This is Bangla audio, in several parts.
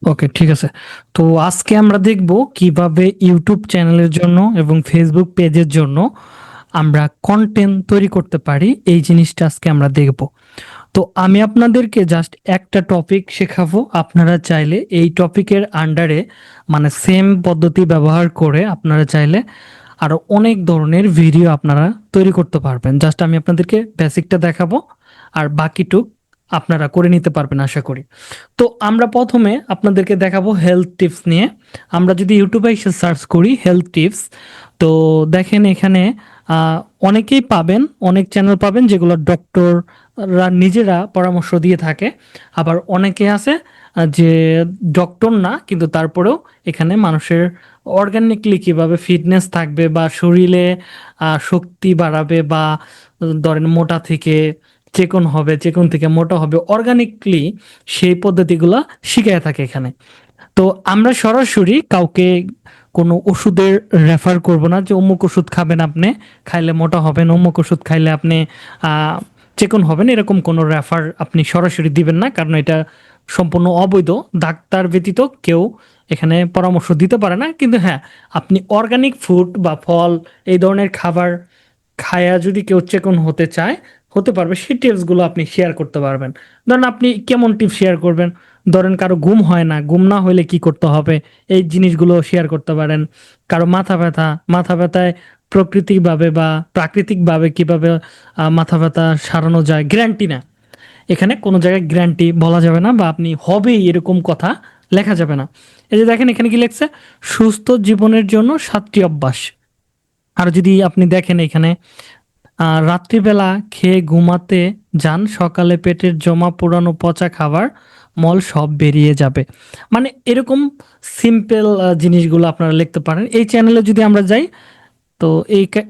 ওকে, ঠিক আছে। তো আজকে আমরা দেখব কিভাবে ইউটিউব চ্যানেলের জন্য এবং ফেসবুক পেজের জন্য আমরা কন্টেন্ট তৈরি করতে পারি, এই জিনিসটা আজকে আমরা দেখব। তো আমি আপনাদেরকে জাস্ট একটা টপিক শেখাবো, আপনারা চাইলে এই টপিকের আন্ডারে মানে সেম পদ্ধতি ব্যবহার করে আপনারা চাইলে আরো অনেক ধরনের ভিডিও আপনারা তৈরি করতে পারবেন। জাস্ট আমি আপনাদেরকে বেসিকটা দেখাবো, আর বাকিটুক আপনারা করে নিতে পারবেন আশা করি। তো আমরা প্রথমে আপনাদেরকে দেখাবো হেলথ টিপস নিয়ে। আমরা যদি ইউটিউবে এসে সার্চ করি হেলথ টিপস, তো দেখেন এখানে আহ, অনেকেই পাবেন, অনেক চ্যানেল পাবেন যেগুলো ডক্টররা নিজেরা পরামর্শ দিয়ে থাকে। আবার অনেকে আছে যে ডক্টর না, কিন্তু তারপরেও এখানে মানুষের অর্গানিকলি কিভাবে ফিটনেস থাকবে বা শরীরে শক্তি বাড়াবে, বা ধরেন মোটা থেকে চিকন হবে, চিকন থেকে মোটা হবে, অর্গানিকলি সেই পদ্ধতিগুলা শিখায় থাকে এখানে। তো আমরা সরাসরি কাউকে কোনো ওষুধের রেফার করব না যে অমুক ওষুধ খাবেন, আপনি খাইলে মোটা হবেন, অমুক ওষুধ খাইলে আপনি আহ, চিকন হবেন, এরকম কোনো রেফার আপনি সরাসরি দিবেন না, কারণ এটা সম্পূর্ণ অবৈধ। ডাক্তার ব্যতীত কেউ এখানে পরামর্শ দিতে পারে না। কিন্তু হ্যাঁ, আপনি অর্গানিক ফুড বা ফল এই ধরনের খাবার খায়া যদি কেউ চিকন হতে চায়, হতে পারবে, সেই টিপসগুলো আপনি শেয়ার করতে পারবেন। ধরেন আপনি কেমন টিপস শেয়ার করবেন, ধরেন কারো ঘুম হয় না, ঘুম না হলে কি করতে হবে, এই জিনিসগুলো শেয়ার করতে পারেন। কারো মাথা ব্যথা, মাথা ব্যথায় প্রকৃতিভাবে বা প্রাকৃতিকভাবে কিভাবে মাথা ব্যথা সারানো যায়, গ্যারান্টি না, এখানে কোনো জায়গায় গ্যারান্টি বলা যাবে না, বা আপনি হবেই এরকম কথা লেখা যাবে না। এই যে দেখেন এখানে কি লেখছে, সুস্থ জীবনের জন্য 7টি অভ্যাস। আর যদি আপনি দেখেন এখানে রাত্রিবেলা খেয়ে ঘুমাতে যান, সকালে পেটের জমা পুরানো পচা খাবার মল সব বেরিয়ে যাবে। মানে এরকম সিম্পল জিনিসগুলো আপনারা লিখতে পারেন। এই চ্যানেলে যদি আমরা যাই, তো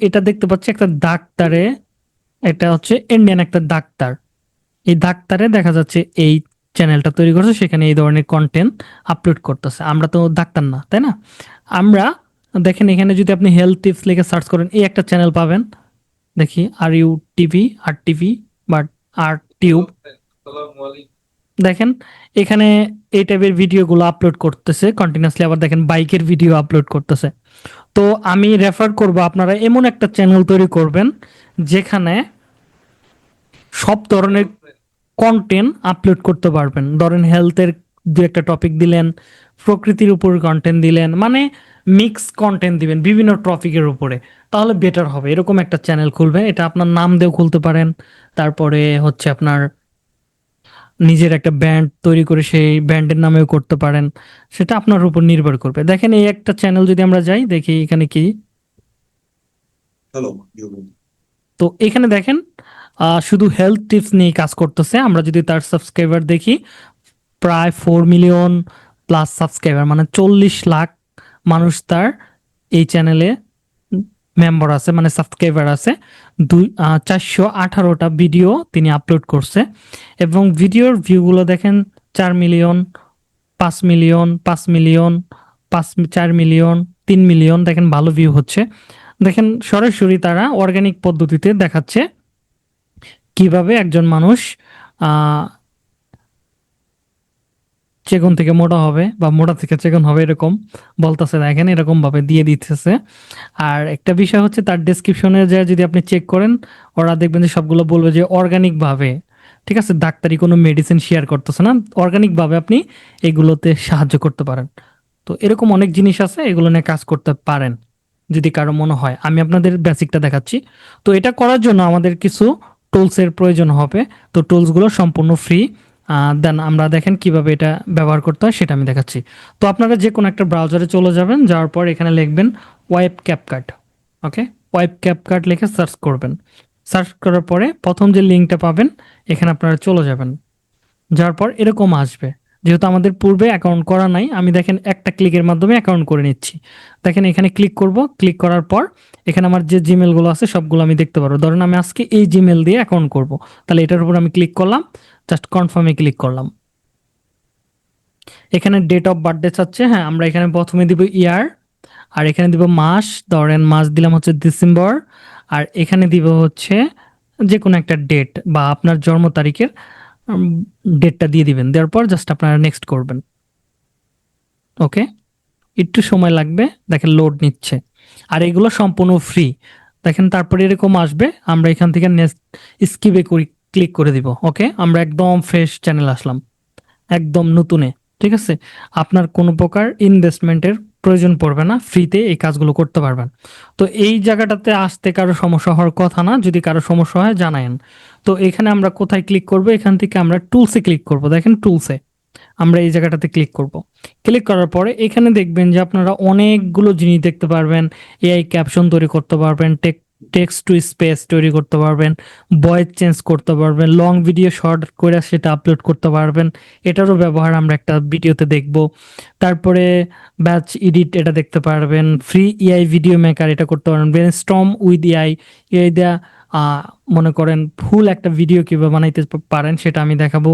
এটা দেখতে পাচ্ছি একটা ডাক্তারে, এটা হচ্ছে ইন্ডিয়ান একটা ডাক্তার। এই ডাক্তারে দেখা যাচ্ছে এই চ্যানেলটা তৈরি করছে, সেখানে এই ধরনের কন্টেন্ট আপলোড করতেছে। আমরা তো ডাক্তার না, তাই না? আমরা দেখেন এখানে যদি আপনি হেলথ টিপস লিখে সার্চ করেন, এই একটা চ্যানেল পাবেন। দেখি আর ইউ টিভি, আর টিভি, বাট আর টিউব। দেখেন এখানে এই টাইপের ভিডিওগুলো আপলোড করতেছে কন্টিনিউয়াসলি। আবার দেখেন বাইকের ভিডিও আপলোড করতেছে। তো আমি রেফার করব আপনারা এমন একটা চ্যানেল তৈরি করবেন যেখানে সব ধরনের কন্টেন্ট আপলোড করতে পারবেন। ধরেন হেলথের দু একটা টপিক দিলেন, প্রকৃতির উপর কন্টেন্ট দিলেন, মানে মিক্স কন্টেন্ট দিবেন বিভিন্ন টপিকের উপরে, তাহলে বেটার হবে। এরকম একটা চ্যানেল খুলবে, এটা আপনার নাম দিয়েও খুলতে পারেন। তারপরে হচ্ছে আপনার নিজের একটা ব্যান্ড তৈরি করে সেই ব্যান্ডের নামেও করতে পারেন, সেটা আপনার উপর নির্ভর করবে। দেখেন এই একটা চ্যানেল যদি আমরা যাই, দেখি এখানে কি। তো এখানে দেখেন শুধু হেলথ টিপস নিয়ে কাজ করতেছে। আমরা যদি তার সাবস্ক্রাইবার দেখি, প্রায় 4 মিলিয়ন প্লাস সাবস্ক্রাইবার, মানে 40 লাখ মানুষ তার এই চ্যানেলে মেম্বার আছে, মানে সাবস্ক্রাইবার আছে। 418টা ভিডিও তিনি আপলোড করছে, এবং ভিডিওর ভিউগুলো দেখেন 4 million, 5 million, 5 million, 4 million, 3 million. দেখেন ভালো ভিউ হচ্ছে। দেখেন সরাসরি তারা অর্গানিক পদ্ধতিতে দেখাচ্ছে কিভাবে একজন মানুষ আহ চিকন থেকে মোটা হবে বা মোটা থেকে চিকন হবে, এরকম বলতেছে। দেখেন এরকম ভাবে দিয়ে দিতেছে। আর একটা বিষয় হচ্ছে তার ডেসক্রিপশনে যে যদি আপনি চেক করেন, ওরা দেখবেন যে সবগুলো বলবে যে অর্গানিক ভাবে, ঠিক আছে, ডাক্তারি কোনো মেডিসিন শেয়ার করতেছে না, অর্গানিক ভাবে আপনি এগুলোতে সাহায্য করতে পারেন। তো এরকম অনেক জিনিস আছে, এগুলো নিয়ে কাজ করতে পারেন যদি কারো মনে হয়। আমি আপনাদের বেসিকটা দেখাচ্ছি। তো এটা করার জন্য আমাদের কিছু টুলসের প্রয়োজন হবে। তো টুলসগুলো সম্পূর্ণ ফ্রি। দেন আমরা দেখেন কিভাবে এটা ব্যবহার করতে হয় সেটা আমি দেখাচ্ছি। তো আপনারা যে কোনো একটা ব্রাউজারে চলে যাবেন, যাওয়ার পর এখানে লিখবেন ওয়েব ক্যাপকাট। ওকে, ওয়েব ক্যাপকাট লিখে সার্চ করবেন। সার্চ করার পরে প্রথম যে লিঙ্কটা পাবেন, এখানে আপনারা চলে যাবেন। যাওয়ার পর এরকম আসবে। যেহেতু আমাদের পূর্বে অ্যাকাউন্ট করা নাই, আমি দেখেন একটা ক্লিকের মাধ্যমে অ্যাকাউন্ট করে নিচ্ছি। দেখেন এখানে ক্লিক করব, ক্লিক করার পর এখানে আমার যে জিমেল গুলো আছে সবগুলো আমি দেখতে পারবো। ধরেন আমি আজকে এই জিমেল দিয়ে অ্যাকাউন্ট করব, তাহলে এটার উপর আমি ক্লিক করলাম, জাস্ট কনফার্মে ক্লিক করলাম। এখানে ডেট অফ বার্থডে চাচ্ছে, হ্যাঁ আমরা এখানে প্রথমে দিব ইয়ার, আর এখানে দিব মাস, ধরেন মাস দিলাম হচ্ছে ডিসেম্বর, আর এখানে দিব হচ্ছে যে কোনো একটা ডেট বা আপনার জন্ম তারিখের ডেটটা দিয়ে দিবেন। দেওয়ার পর জাস্ট আপনারা নেক্সট করবেন। ওকে, একটু সময় লাগবে, দেখেন লোড নিচ্ছে। আর এগুলো সম্পূর্ণ ফ্রি। দেখেন তারপরে এরকম আসবে, আমরা এখান থেকে নেক্সট স্কিপে করি, ক্লিক করে দিব। ওকে, আমরা একদম ফ্রেশ চ্যানেল আসলাম, একদম নতুনে। ঠিক আছে, আপনার কোনো প্রকার ইনভেস্টমেন্টের প্রয়োজন পড়বে না, ফ্রিতে এই কাজগুলো করতে পারবেন। তো এই জায়গাটাতে আসতে কারো সমস্যা হওয়ার কথা না, যদি কারো সমস্যা হয় জানায়েন। তো এখানে আমরা কোথায় ক্লিক করব, এখান থেকে আমরা টুলসে ক্লিক করব। দেখেন টুলসে আমরা এই জায়গাটাতে ক্লিক করব। ক্লিক করার পরে এখানে দেখবেন যে আপনারা অনেকগুলো জিনিস দেখতে পারবেন। এআই ক্যাপশন তৈরি করতে পারবেন, টেক্সট টু স্পেস তৈরি করতে পারবেন, ভয়েস চেঞ্জ করতে পারবেন, লং ভিডিও শর্ট করে সেটা আপলোড করতে পারবেন। এটারও ব্যবহার আমরা একটা ভিডিওতে দেখব। তারপরে ব্যাচ এডিট এটা দেখতে পারবেন, ফ্রি এআই ভিডিও মেকার এটা করতে পারবেন, ব্রেনস্টর্ম উইথ এআই, এআই দেয়া আহ, মনে করেন ফুল একটা ভিডিও কিভাবে বানাইতে পারেন সেটা আমি দেখাবো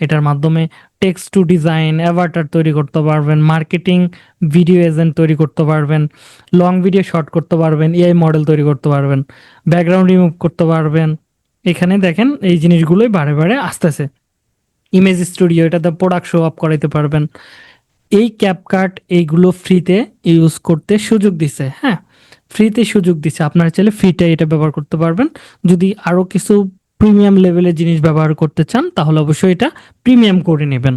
এটার মাধ্যমে। টেক্সট টু ডিজাইন, অ্যাভাটার তৈরি করতে পারবেন, মার্কেটিং ভিডিও এজেন্ট তৈরি করতে পারবেন, লং ভিডিও শর্ট করতে পারবেন, এআই মডেল তৈরি করতে পারবেন, ব্যাকগ্রাউন্ড রিমুভ করতে পারবেন। এখানে দেখেন এই জিনিসগুলোই বারে বারে আসতেছে। ইমেজ স্টুডিও, এটাতে প্রোডাক্ট শো আপ করাইতে পারবেন। এই ক্যাপকাট এইগুলো ফ্রিতে ইউজ করতে সুযোগ দিছে। হ্যাঁ, ফ্রিতে সুযোগ দিছে, আপনারা চাইলে ফ্রিতে এটা ব্যবহার করতে পারবেন। যদি আরো কিছু প্রিমিয়াম লেভেলের জিনিস ব্যবহার করতে চান তাহলে অবশ্যই এটা প্রিমিয়াম করে নেবেন।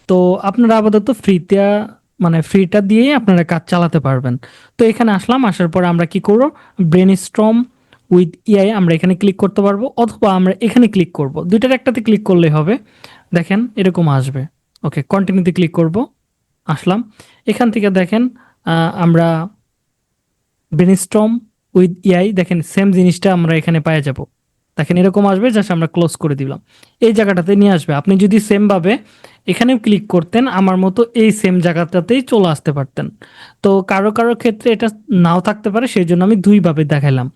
তো আপনারা আপাতত ফ্রিতে, মানে ফ্রিটা দিয়েই আপনারা কাজ চালাতে পারবেন। তো এখানে আসলাম, আসার পর আমরা কি করব, ব্রেনস্টর্ম উইথ এআই আমরা এখানে ক্লিক করতে পারবো, অথবা আমরা এখানে ক্লিক করব, দুইটার একটাতে ক্লিক করলেই হবে। দেখেন এরকম আসবে। ওকে, কন্টিনিউতে ক্লিক করব, আসলাম। এখান থেকে দেখেন আমরা ব্রেনস্টর্ম উইথ এআই, দেখেন সেম জিনিসটা আমরা এখানে পেয়ে যাব। দেখেন এরকম আসবে, জাস্ট আমরা ক্লোজ করে দিলাম, এই জায়গাটাতে নিয়ে আসবে। আপনি যদি সেম ভাবে এখানেও ক্লিক করতেন আমার মতো, এই সেম জায়গাটাতেই চলে আসতে পারতেন। তো কারো কারো ক্ষেত্রে এটা নাও থাকতে পারে, সেই জন্য আমি দুইভাবে দেখাইলাম।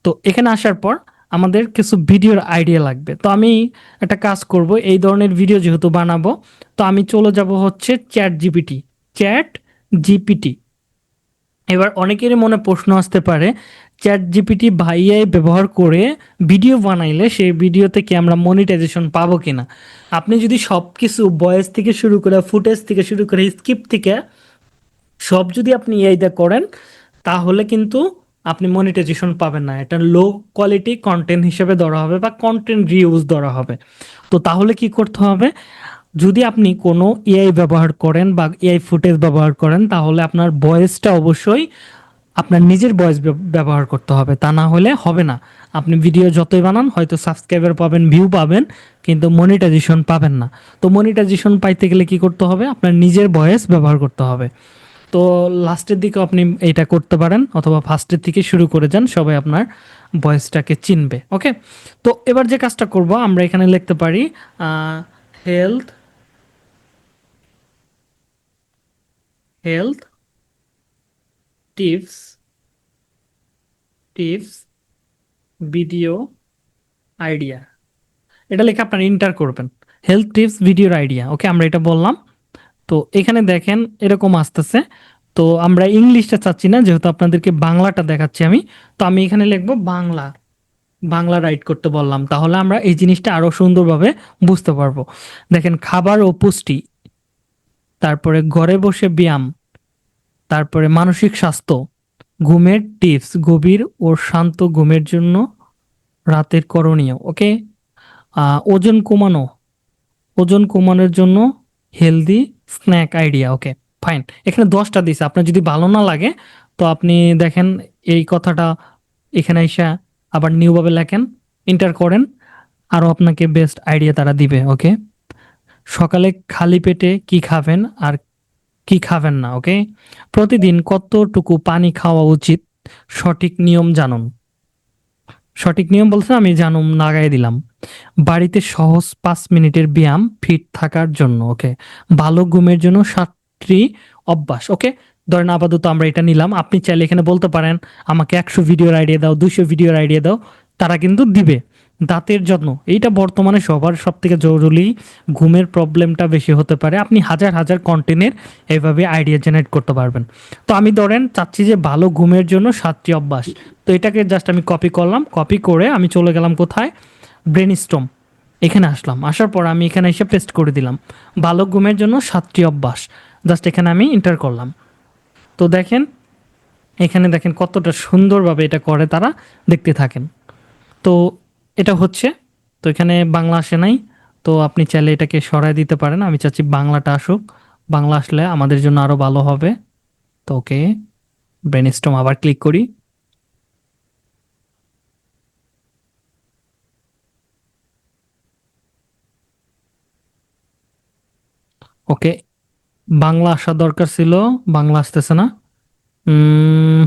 তো এখানে আসার পর আমাদের কিছু ভিডিওর আইডিয়া লাগবে। তো আমি একটা কাজ করব, এই ধরনের ভিডিও যেহেতু বানাবো, তো আমি চলে যাব হচ্ছে চ্যাট জিপিটি। এবার অনেকেরই মনে প্রশ্ন আসতে পারে, চ্যাট জিপিটি ভাইয়াই ব্যবহার করে ভিডিও বানাইলে সেই ভিডিওতে কি আমরা মনিটাইজেশন পাবো কিনা। আপনি যদি সব কিছু ভয়েস থেকে শুরু করে, ফুটেজ থেকে শুরু করে, স্ক্রিপ্ট থেকে সব যদি আপনি এআইতে করেন তাহলে কিন্তু আপনি মনিটাইজেশন পাবেন না, এটা লো কোয়ালিটি কন্টেন্ট হিসেবে ধরা হবে বা কন্টেন্ট রিউজ ধরা হবে। তো তাহলে কি করতে হবে, যদি আপনি কোনো এআই ব্যবহার করেন বা এআই ফুটেজ ব্যবহার করেন তাহলে আপনার ভয়েসটা অবশ্যই আপনার নিজের ভয়েস ব্যবহার করতে হবে, তা না হলে হবে না। আপনি ভিডিও যতই বানান হয়তো সাবস্ক্রাইবার পাবেন, ভিউ পাবেন, কিন্তু মনিটাইজেশন পাবেন না। তো মনিটাইজেশন পাইতে গেলে কি করতে হবে, আপনার নিজের ভয়েস ব্যবহার করতে হবে। তো লাস্টের দিকে আপনি এইটা করতে পারেন, অথবা ফার্স্টের থেকে শুরু করে যান, সবাই আপনার ভয়েসটাকে চিনবে। ওকে, তো এবার যে কাজটা করব, আমরা এখানে লিখতে পারি health health tips tips video idea, এটা লিখে আপনার ইন্টার করবেন, হেলথ টিপস ভিডিওর আইডিয়া। ওকে, আমরা এটা বললাম। তো এখানে দেখেন এরকম আসতেছে। তো আমরা ইংলিশটা চাচ্ছি না, যেহেতু আপনাদেরকে বাংলাটা দেখাচ্ছি আমি। তো আমি এখানে লিখবো বাংলা, বাংলা রাইট করতে বললাম, তাহলে আমরা এই জিনিসটা আরো সুন্দরভাবে বুঝতে পারবো। দেখেন খাবার ও পুষ্টি, তারপরে ঘরে বসে ব্যায়াম, তারপরে মানসিক স্বাস্থ্য, ঘুমের টিপস, গভীর ও শান্ত ঘুমের জন্য রাতের করণীয়। ওকে, ওজন কমানো, ওজন কমানোর জন্য হেলদি স্ন্যাক আইডিয়া। ওকে, ফাইন। এখানে 10টা দিছে, আপনার যদি ভালো না লাগে তো আপনি দেখেন এই কথাটা এখানে এসে আবার নিউভাবে লেখেন, এন্টার করেন, আরও আপনাকে বেস্ট আইডিয়া তারা দিবে। ওকে, সকালে খালি পেটে কি খাবেন আর কি খাবেন না। ওকে, প্রতিদিন কতটুকু পানি খাওয়া উচিত, সঠিক নিয়ম জানুন। সঠিক নিয়ম বলছে, আমি জানুম লাগাই দিলাম। বাড়িতে সহজ 5 মিনিটের ব্যায়াম ফিট থাকার জন্য। ওকে, ভালো ঘুমের জন্য 7টি অভ্যাস। ওকে, ধরেন আপাতত আমরা এটা নিলাম, আপনি চাইলে এখানে বলতে পারেন আমাকে 100 ভিডিওর আইডিয়া দাও, 200 ভিডিওর আইডিয়া দাও, তারা কিন্তু দিবে। দাঁতের যত্ন, এইটা বর্তমানে সবার সব থেকে জরুরি, ঘুমের প্রবলেমটা বেশি হতে পারে, আপনি হাজার হাজার কন্টেন্টের এইভাবে আইডিয়া জেনারেট করতে পারবেন। তো আমি ধরেন চাচ্ছি যে ভালো ঘুমের জন্য 7টি অভ্যাস। তো এটাকে জাস্ট আমি কপি করলাম, কপি করে আমি চলে গেলাম কোথায়, ব্রেনস্টর্ম, এখানে আসলাম। আসার পর আমি এখানে এসে পেস্ট করে দিলাম ভালো ঘুমের জন্য 7টি অভ্যাস। জাস্ট এখানে আমি এন্টার করলাম। তো দেখেন এখানে দেখেন কতটা সুন্দরভাবে এটা করে তারা, দেখতে থাকেন। তো এটা হচ্ছে, তো এখানে বাংলা আসে নাই, তো আপনি চাইলে এটাকে সরায় দিতে পারেন। আমি চাচ্ছি বাংলাটা আসুক, বাংলা আসলে আমাদের জন্য আরো ভালো হবে। তো ওকে, ব্রেনস্টর্ম আবার ক্লিক করি। ওকে, বাংলা আসা দরকার ছিল, বাংলা আসতেছে না। উম,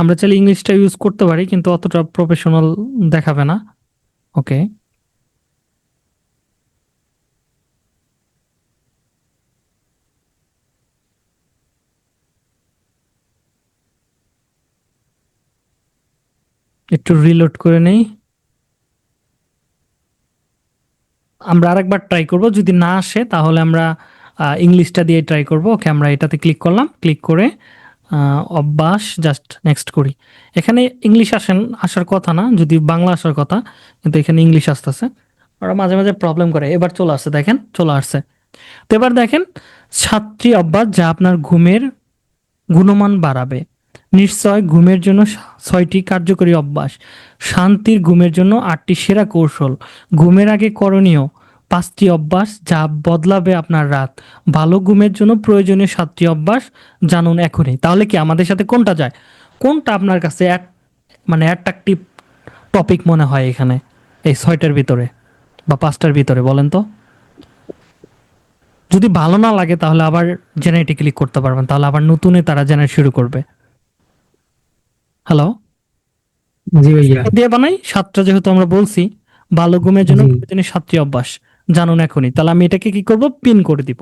আমরা চাইলে ইংলিশটা ইউজ করতে পারি, কিন্তু অতটা প্রফেশনাল দেখাবে না। ওকে, একটু রিলোড করে নেই। আমরা আরেকবার ট্রাই করব, যদি না আসে তাহলে আমরা ইংলিশটা দিয়ে ট্রাই করব। ওকে, আমরা এটাতে ক্লিক করলাম, ক্লিক করে অভ্যাস জাস্ট নেক্সট করি। এখানে ইংলিশ আসার কথা না, যদি বাংলা আসার কথা, কিন্তু এখানে ইংলিশ আসতেছে। ওরা মাঝে মাঝে প্রবলেম করে। এবার চলে আসছে, দেখেন চলে আসছে। তো এবার দেখেন, সাতটি অভ্যাস যা আপনার ঘুমের গুণমান বাড়াবে। নিশ্চয় ঘুমের জন্য ছয়টি কার্যকরী অভ্যাস, শান্তির ঘুমের জন্য আটটি সেরা কৌশল, ঘুমের আগে করণীয় পাঁচটি অভ্যাস যা বদলাবে আপনার রাত, ভালো ঘুমের জন্য প্রয়োজনীয় সাতটি অভ্যাস জানুন এখনই। তাহলে কি আমাদের সাথে কোনটা যায়, কোনটা আপনার কাছে মানে অ্যাট্রাকটিভ টপিক মনে হয় এখানে, এই ছয়টার ভিতরে বা পাঁচটার ভিতরে, বলেন তো? যদি ভালো না লাগে তাহলে আবার জেনারেটে ক্লিক করতে পারবেন, তাহলে আবার নতুনে তারা জেনারেট শুরু করবে। হ্যালো, জি ভাইয়া। দিয়ে বানাই সাতটা, যেহেতু আমরা বলছি ভালো ঘুমের জন্য জি। প্রয়োজনীয় সাতটি অভ্যাস জানুন এখনই, তাহলে আমি এটাকে কি করব, পিন করে দিব।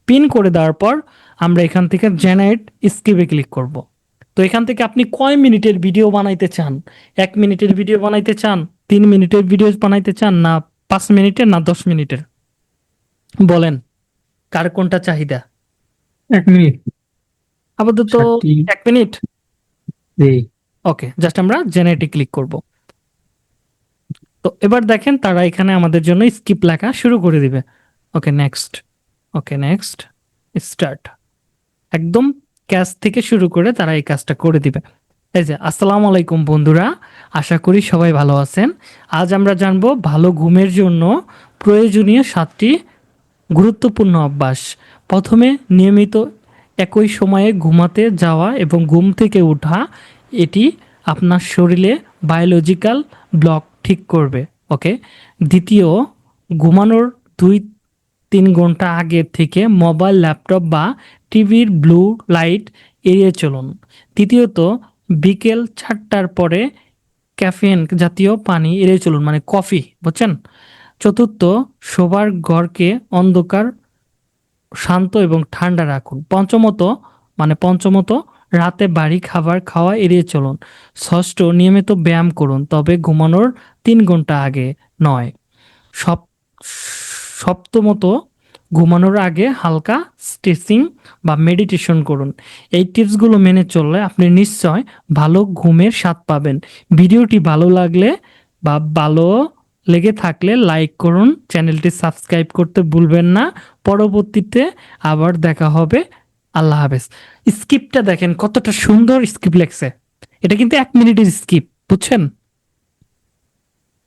পিন করে দেওয়ার পর আমরা এখান থেকে জেনারেট স্কিপে ক্লিক করব। তো এখান থেকে আপনি কয় মিনিটের ভিডিও বানাইতে চান, 1 মিনিটের ভিডিও বানাইতে চান, 3 মিনিটের ভিডিও বানাইতে চান, না 5 মিনিটের, না 10 মিনিটের, বলেন কার কোনটা চাহিদা? 1 মিনিট। আপাতত 60টি। 1 মিনিট। জি। ওকে, জাস্ট আমরা জেনারেটে ক্লিক করব। তো এবার দেখেন তারা এখানে আমাদের জন্য স্কিপ লেখা শুরু করে দিবে। Okay next, okay next, start. একদম ক্যাচ থেকে শুরু করে তারা এই কাজটা করে দিবে। এই যে, আসসালামু আলাইকুম বন্ধুরা, আশা করি সবাই ভালো আছেন। আজ আমরা জানবো ভালো ঘুমের জন্য প্রয়োজনীয় 7টি গুরুত্বপূর্ণ অভ্যাস। প্রথমে, নিয়মিত একই সময়ে ঘুমাতে যাওয়া এবং ঘুম থেকে ওঠা, এটি আপনার শরীরে বায়োলজিক্যাল ব্লক ঠিক করবে। ওকে। দ্বিতীয়, ঘুমানোর 2-3 ঘন্টা আগে থেকে মোবাইল, ল্যাপটপ বা টিভির ব্লু লাইট এড়িয়ে চলুন। তৃতীয়ত, বিকেল 4টার পরে ক্যাফেইন জাতীয় পানি এড়িয়ে চলুন, মানে কফি, বুঝছেন? চতুর্থ, শোবার ঘরকে অন্ধকার, শান্ত এবং ঠান্ডা রাখুন। পঞ্চমত, রাতে ভারী খাবার খাওয়া এড়িয়ে চলুন। ষষ্ঠ, নিয়মিত ব্যায়াম করুন, তবে ঘুমানোর 3 ঘন্টা আগে নয়। সপ সপ্তমত, ঘুমানোর আগে হালকা স্ট্রেচিং বা মেডিটেশন করুন। এই টিপসগুলো মেনে চললে আপনি নিশ্চয় ভালো ঘুমের স্বাদ পাবেন। ভিডিওটি ভালো লাগলে বা ভালো লেগে থাকলে লাইক করুন, চ্যানেলটি সাবস্ক্রাইব করতে ভুলবেন না। পরবর্তীতে আবার দেখা হবে। আল্লাহ হাফেজ। স্কিপটা দেখেন কতটা সুন্দর স্কিপ লেখছে। এটা কিন্তু 1 মিনিটের স্কিপ, বুঝছেন?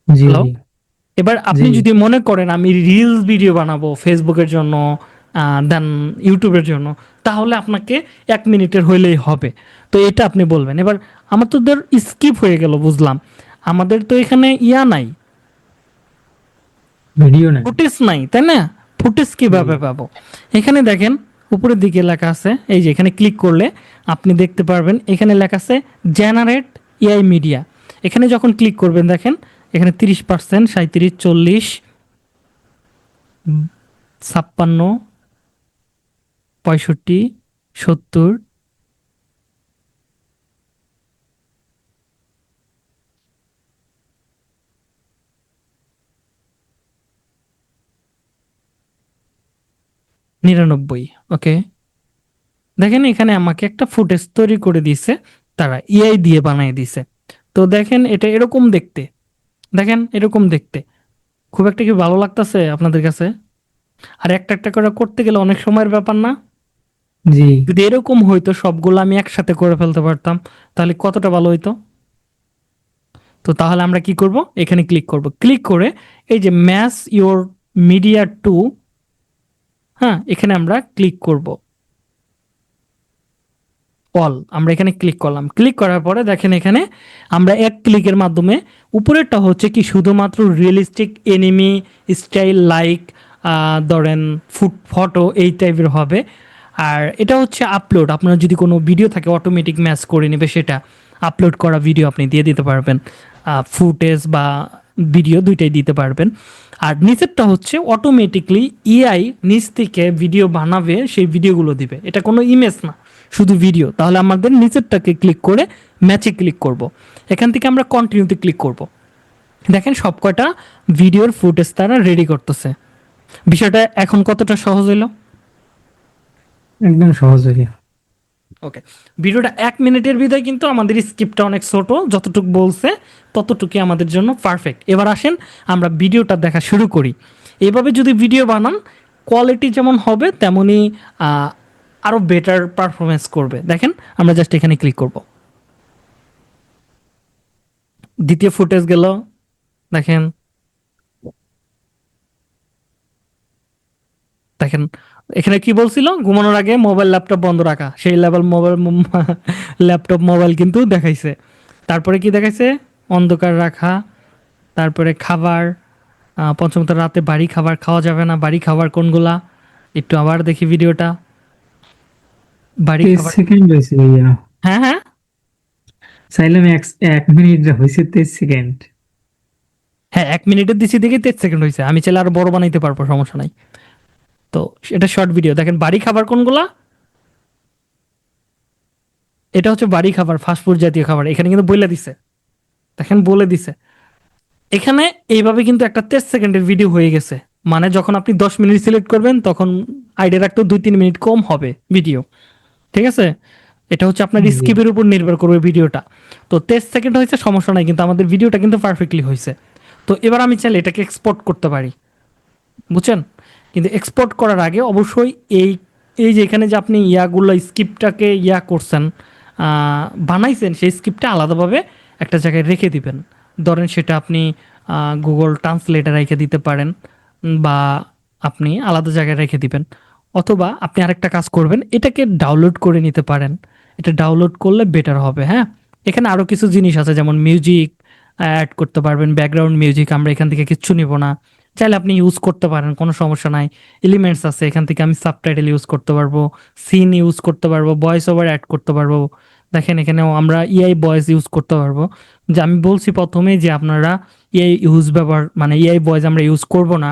জি হ্যালো, ভাই। এবার জি। আপনি যদি মনে করেন আমি রিলস ভিডিও বানাবো ফেসবুকের জন্য, দেন ইউটিউবের জন্য, তাহলে আপনাকে 1 মিনিটের হইলেই হবে। তো এটা আপনি বলবেন। এবার আমার তো ধর স্কিপ হয়ে গেল, বুঝলাম, আমাদের তো এখানে নাই, ভিডিও নাই। ফুটেজ নাই, তাই না? ফুটেজ জি। কিভাবে পাবো? এখানে দেখেন উপরের দিকে লেখা আছে, এই যে এখানে ক্লিক করলে আপনি দেখতে পারবেন, এখানে লেখা আছে জেনারেট এআই মিডিয়া। এখানে যখন ক্লিক করবেন দেখেন এখানে 30%, 37, 40, 56, 65, 70, নিরানব্বই। ওকে, দেখেন এখানে আমাকে একটা ফুটেজ তৈরি করে দিছে, তারা এআই দিয়ে বানিয়ে দিছে। তো দেখেন এটা এরকম দেখতে, দেখেন এরকম দেখতে খুব একটা কি ভালো লাগতেছে আপনাদের কাছে? আর একটা একটা করে করতে গেলে অনেক সময়ের ব্যাপার না? জি। যদি এরকম হইতো সবগুলো আমি একসাথে করে ফেলতে পারতাম, তাহলে কতটা ভালো হইতো। তো তাহলে আমরা কি করব, এখানে ক্লিক করব, ক্লিক করে এই যে ম্যাচ ইওর মিডিয়া টু, হ্যাঁ এখানে আমরা ক্লিক করব, অল আমরা এখানে ক্লিক করলাম। ক্লিক করার পরে দেখেন এখানে আমরা এক ক্লিকের মাধ্যমে, উপরেরটা হচ্ছে কি শুধুমাত্র রিয়েলিস্টিক এনিমি স্টাইল লাইক ধরেন ফুট ফটো এই টাইপের হবে। আর এটা হচ্ছে আপলোড, আপনার যদি কোনো ভিডিও থাকে অটোমেটিক ম্যাচ করে নেবে, সেটা আপলোড করা ভিডিও আপনি দিয়ে দিতে পারবেন, ফুটেজ বা ভিডিও দুইটাই দিতে পারবেন। আর নিচেরটা হচ্ছে অটোমেটিকলি এআই নিচ থেকে ভিডিও বানাবে, সেই ভিডিওগুলো দিবে, এটা কোনো ইমেজ না, শুধু ভিডিও। তাহলে আমাদের নিচেরটাকে ক্লিক করে ম্যাচে ক্লিক করব, এখান থেকে আমরা কন্টিনিউতে ক্লিক করব। দেখেন সব কয়টা ভিডিওর ফুটেজ তারা রেডি করতেছে। বিষয়টা এখন কতটা সহজ হলো? একদম সহজ ভাইয়া। ওকে, ভিডিওটা 1 মিনিটের ভিতরে কিন্তু আমাদের স্ক্রিপ্টটা অনেক ছোট, যতটুকু বলছে ততটুকুই আমাদের জন্য পারফেক্ট। এবার আসেন আমরা ভিডিওটা দেখা শুরু করি। এইভাবে যদি ভিডিও বানান, কোয়ালিটি যেমন হবে তেমনই আরও বেটার পারফরমেন্স করবে। দেখেন আমরা জাস্ট এখানে ক্লিক করব, দ্বিতীয় ফুটেজ গেল, দেখেন দেখেন এখানে কি বলছিল, ঘুমানোর আগে মোবাইল ল্যাপটপ বন্ধ রাখা, সেই লেভেল মোবাইল ল্যাপটপ মোবাইল কিন্তু দেখাইছে। তারপরে কি দেখাইছে, অন্ধকার রাখা, তারপরে খাবার, পঞ্চমত রাতে বাড়ি খাবার খাওয়া যাবে না, বাড়ি খাবার কোনগুলা, একটু আবার দেখি ভিডিওটা, বাড়ি 23 খাবার, সেকেন্ড হয়েছে ভাইয়া। হ্যাঁ হ্যাঁ, চাইলাম 1 মিনিট হয়েছে 23 সেকেন্ড। হ্যাঁ 1 মিনিটের দিছি দেখে 3 সেকেন্ড হয়েছে, আমি চাইলে আরো বড় বানাইতে পারবো, সমস্যা নাই। তো এটা শর্ট ভিডিও, দেখেন বাড়ি খাবার কোনগুলা, এটা হচ্ছে বাড়ি খাবার, ফাস্টফুড জাতীয় খাবার, এখানে কিন্তু বলে দিছে, দেখেন বলে দিছে এখানে। এইভাবে কিন্তু একটা 23 সেকেন্ডের ভিডিও হয়ে গেছে। মানে যখন আপনি 10 মিনিট সিলেক্ট করবেন তখন আইডিয়া রাখতেও 2-3 মিনিট কম হবে ভিডিও, ঠিক আছে। এটা হচ্ছে আপনার জি। স্কিপের উপর নির্ভর করবে ভিডিওটা। তো 23 সেকেন্ড হয়েছে, সমস্যা নাই, কিন্তু আমাদের ভিডিওটা কিন্তু পারফেক্টলি হয়েছে। তো এবার আমি চাইলে এটাকে এক্সপোর্ট করতে পারি, বুঝছেন। কিন্তু এক্সপোর্ট করার আগে অবশ্যই এই এই যে এখানে যে আপনি ইয়াগুলো স্ক্রিপ্টটাকে ইয়া করছেন, বানাইছেন, সেই স্ক্রিপ্টটা আলাদাভাবে একটা জায়গায় রেখে দিবেন। ধরেন সেটা আপনি গুগল ট্রান্সলেটে রেখে দিতে পারেন, বা আপনি আলাদা জায়গায় রেখে দিবেন, অথবা আপনি আরেকটা কাজ করবেন, এটাকে ডাউনলোড করে নিতে পারেন। এটা ডাউনলোড করলে বেটার হবে, হ্যাঁ। এখানে আরও কিছু জিনিস আছে, যেমন মিউজিক অ্যাড করতে পারবেন, ব্যাকগ্রাউন্ড মিউজিক, আমরা এখান থেকে কিচ্ছু নিব না, চাইলে আপনি ইউজ করতে পারেন, কোনো সমস্যা নাই। এলিমেন্টস আছে, এখান থেকে আমি সাবটাইটেল ইউজ করতে পারবো, সিন ইউজ করতে পারবো, ভয়েস ওভার অ্যাড করতে পারবো। দেখেন এখানেও আমরা ইআই ভয়েস ইউজ করতে পারবো। যে আমি বলছি প্রথমে যে আপনারা এআই ব্যবহার মানে এআই ভয়েস আমরা ইউজ করব না,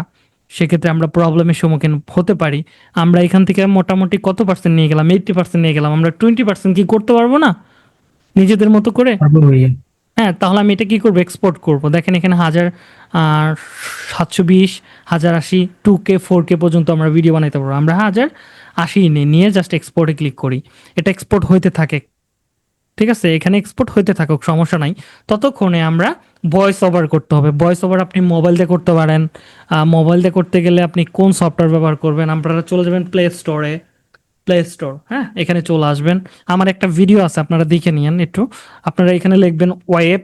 সেক্ষেত্রে আমরা প্রবলেমের সম্মুখীন হতে পারি। আমরা এখান থেকে মোটামুটি কত পার্সেন্ট নিয়ে গেলাম, 80% নিয়ে গেলাম, আমরা 20% কি করতে পারবো না নিজেদের মতো করে? পারবো ভাইয়া। হ্যাঁ, তাহলে আমি এটা কি করবো, এক্সপোর্ট করব। দেখেন এখানে 1720, 1080, 2K 4K পর্যন্ত আমরা ভিডিও বানাইতে পারবো। আমরা 1080 নিয়ে জাস্ট এক্সপোর্টে ক্লিক করি, এটা এক্সপোর্ট হইতে থাকে, ঠিক আছে। এখানে এক্সপোর্ট হইতে থাকুক, সমস্যা নাই। ততক্ষণে আমরা ভয়েস ওভার করতে হবে। ভয়েস ওভার আপনি মোবাইল দিয়ে করতে পারেন। মোবাইল দিয়ে করতে গেলে আপনি কোন সফটওয়্যার ব্যবহার করবেন, আপনারা চলে যাবেন প্লে স্টোরে, প্লে স্টোর, হ্যাঁ এখানে চলে আসবেন। আমার একটা ভিডিও আছে, আপনারা দেখে নিন একটু। আপনারা এখানে লিখবেন ওয়েব,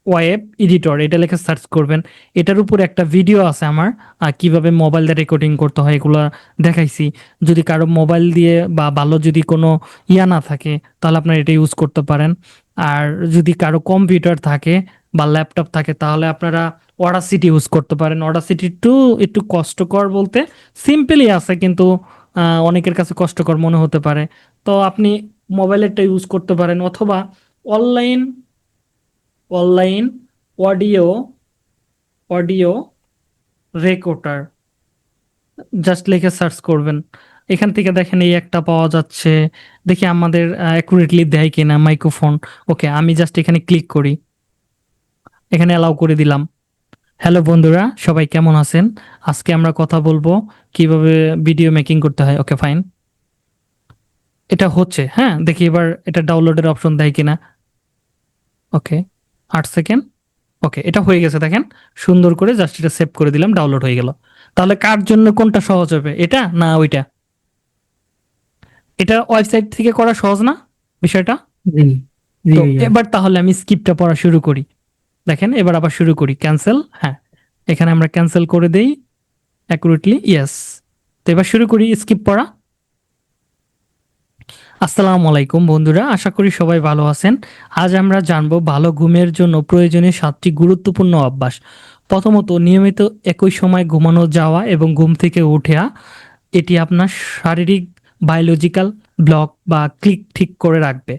ওয়েব এডিটর, এটা লিখে সার্চ করবেন। এটার উপরে একটা ভিডিও আছে আমার, কিভাবে মোবাইল দিয়ে রেকর্ডিং করতে হয় এগুলো দেখাইছি। যদি কারো মোবাইল দিয়ে বা ভালো যদি কোনো ইয়া না থাকে, তাহলে আপনারা এটা ইউজ করতে পারেন। আর যদি কারো কম্পিউটার থাকে বা ল্যাপটপ থাকে, তাহলে আপনারা অডাসিটি ইউজ করতে পারেন। অডাসিটি একটু একটু কষ্টকর, বলতে সিম্পলই আছে, কিন্তু অনেকের কাছে কষ্টকর মনে হতে পারে। তো আপনি মোবাইলেরটা ইউজ করতে পারেন, অথবা online online audio audio recorder just লিখে সার্চ করবেন। এখান থেকে দেখেন এই একটা পাওয়া যাচ্ছে, দেখি আমাদের অ্যাকুরেটলি দেয় কিনা মাইক্রোফোন। ওকে, আমি জাস্ট এখানে ক্লিক করি, এখানে অ্যালাউ করে দিলাম। হ্যালো বন্ধুরা, সবাই কেমন আছেন? আজকে আমরা কথা বলবো কিভাবে ভিডিও মেকিং করতে হয়। ওকে ফাইন, এটা হচ্ছে, হ্যাঁ দেখি এবার এটা ডাউনলোডের অপশন দেয় কিনা। ওকে, 8 সেকেন্ড। ওকে, এটা হয়ে গেছে, দেখেন সুন্দর করে জাস্ট এটা সেভ করে দিলাম, ডাউনলোড হয়ে গেল। তাহলে কার জন্য কোনটা সহজ হবে, এটা না ওইটা? এটা ওয়েবসাইট থেকে করা সহজ না বিষয়টা? জি জি তো ভাইয়া। এবার তাহলে আমি স্কিপটা পড়া শুরু করি। দেখেন এবার আবার শুরু করি, ক্যান্সেল, হ্যাঁ এখানে আমরা ক্যান্সেল করে দেই অ্যাকুরেটলি, ইয়েস। তো এবার শুরু করি স্কিপ পড়া। আসসালামু আলাইকুম বন্ধুরা, আশা করি সবাই ভালো আছেন। আজ আমরা জানবো ভালো ঘুমের জন্য প্রয়োজনীয় 7টি গুরুত্বপূর্ণ অভ্যাস। প্রথমত, নিয়মিত একই সময় ঘুমানো যাওয়া এবং ঘুম থেকে ওঠা, এটি আপনার শারীরিক বায়োলজিক্যাল ব্লক বা ক্লিক ঠিক করে রাখবে।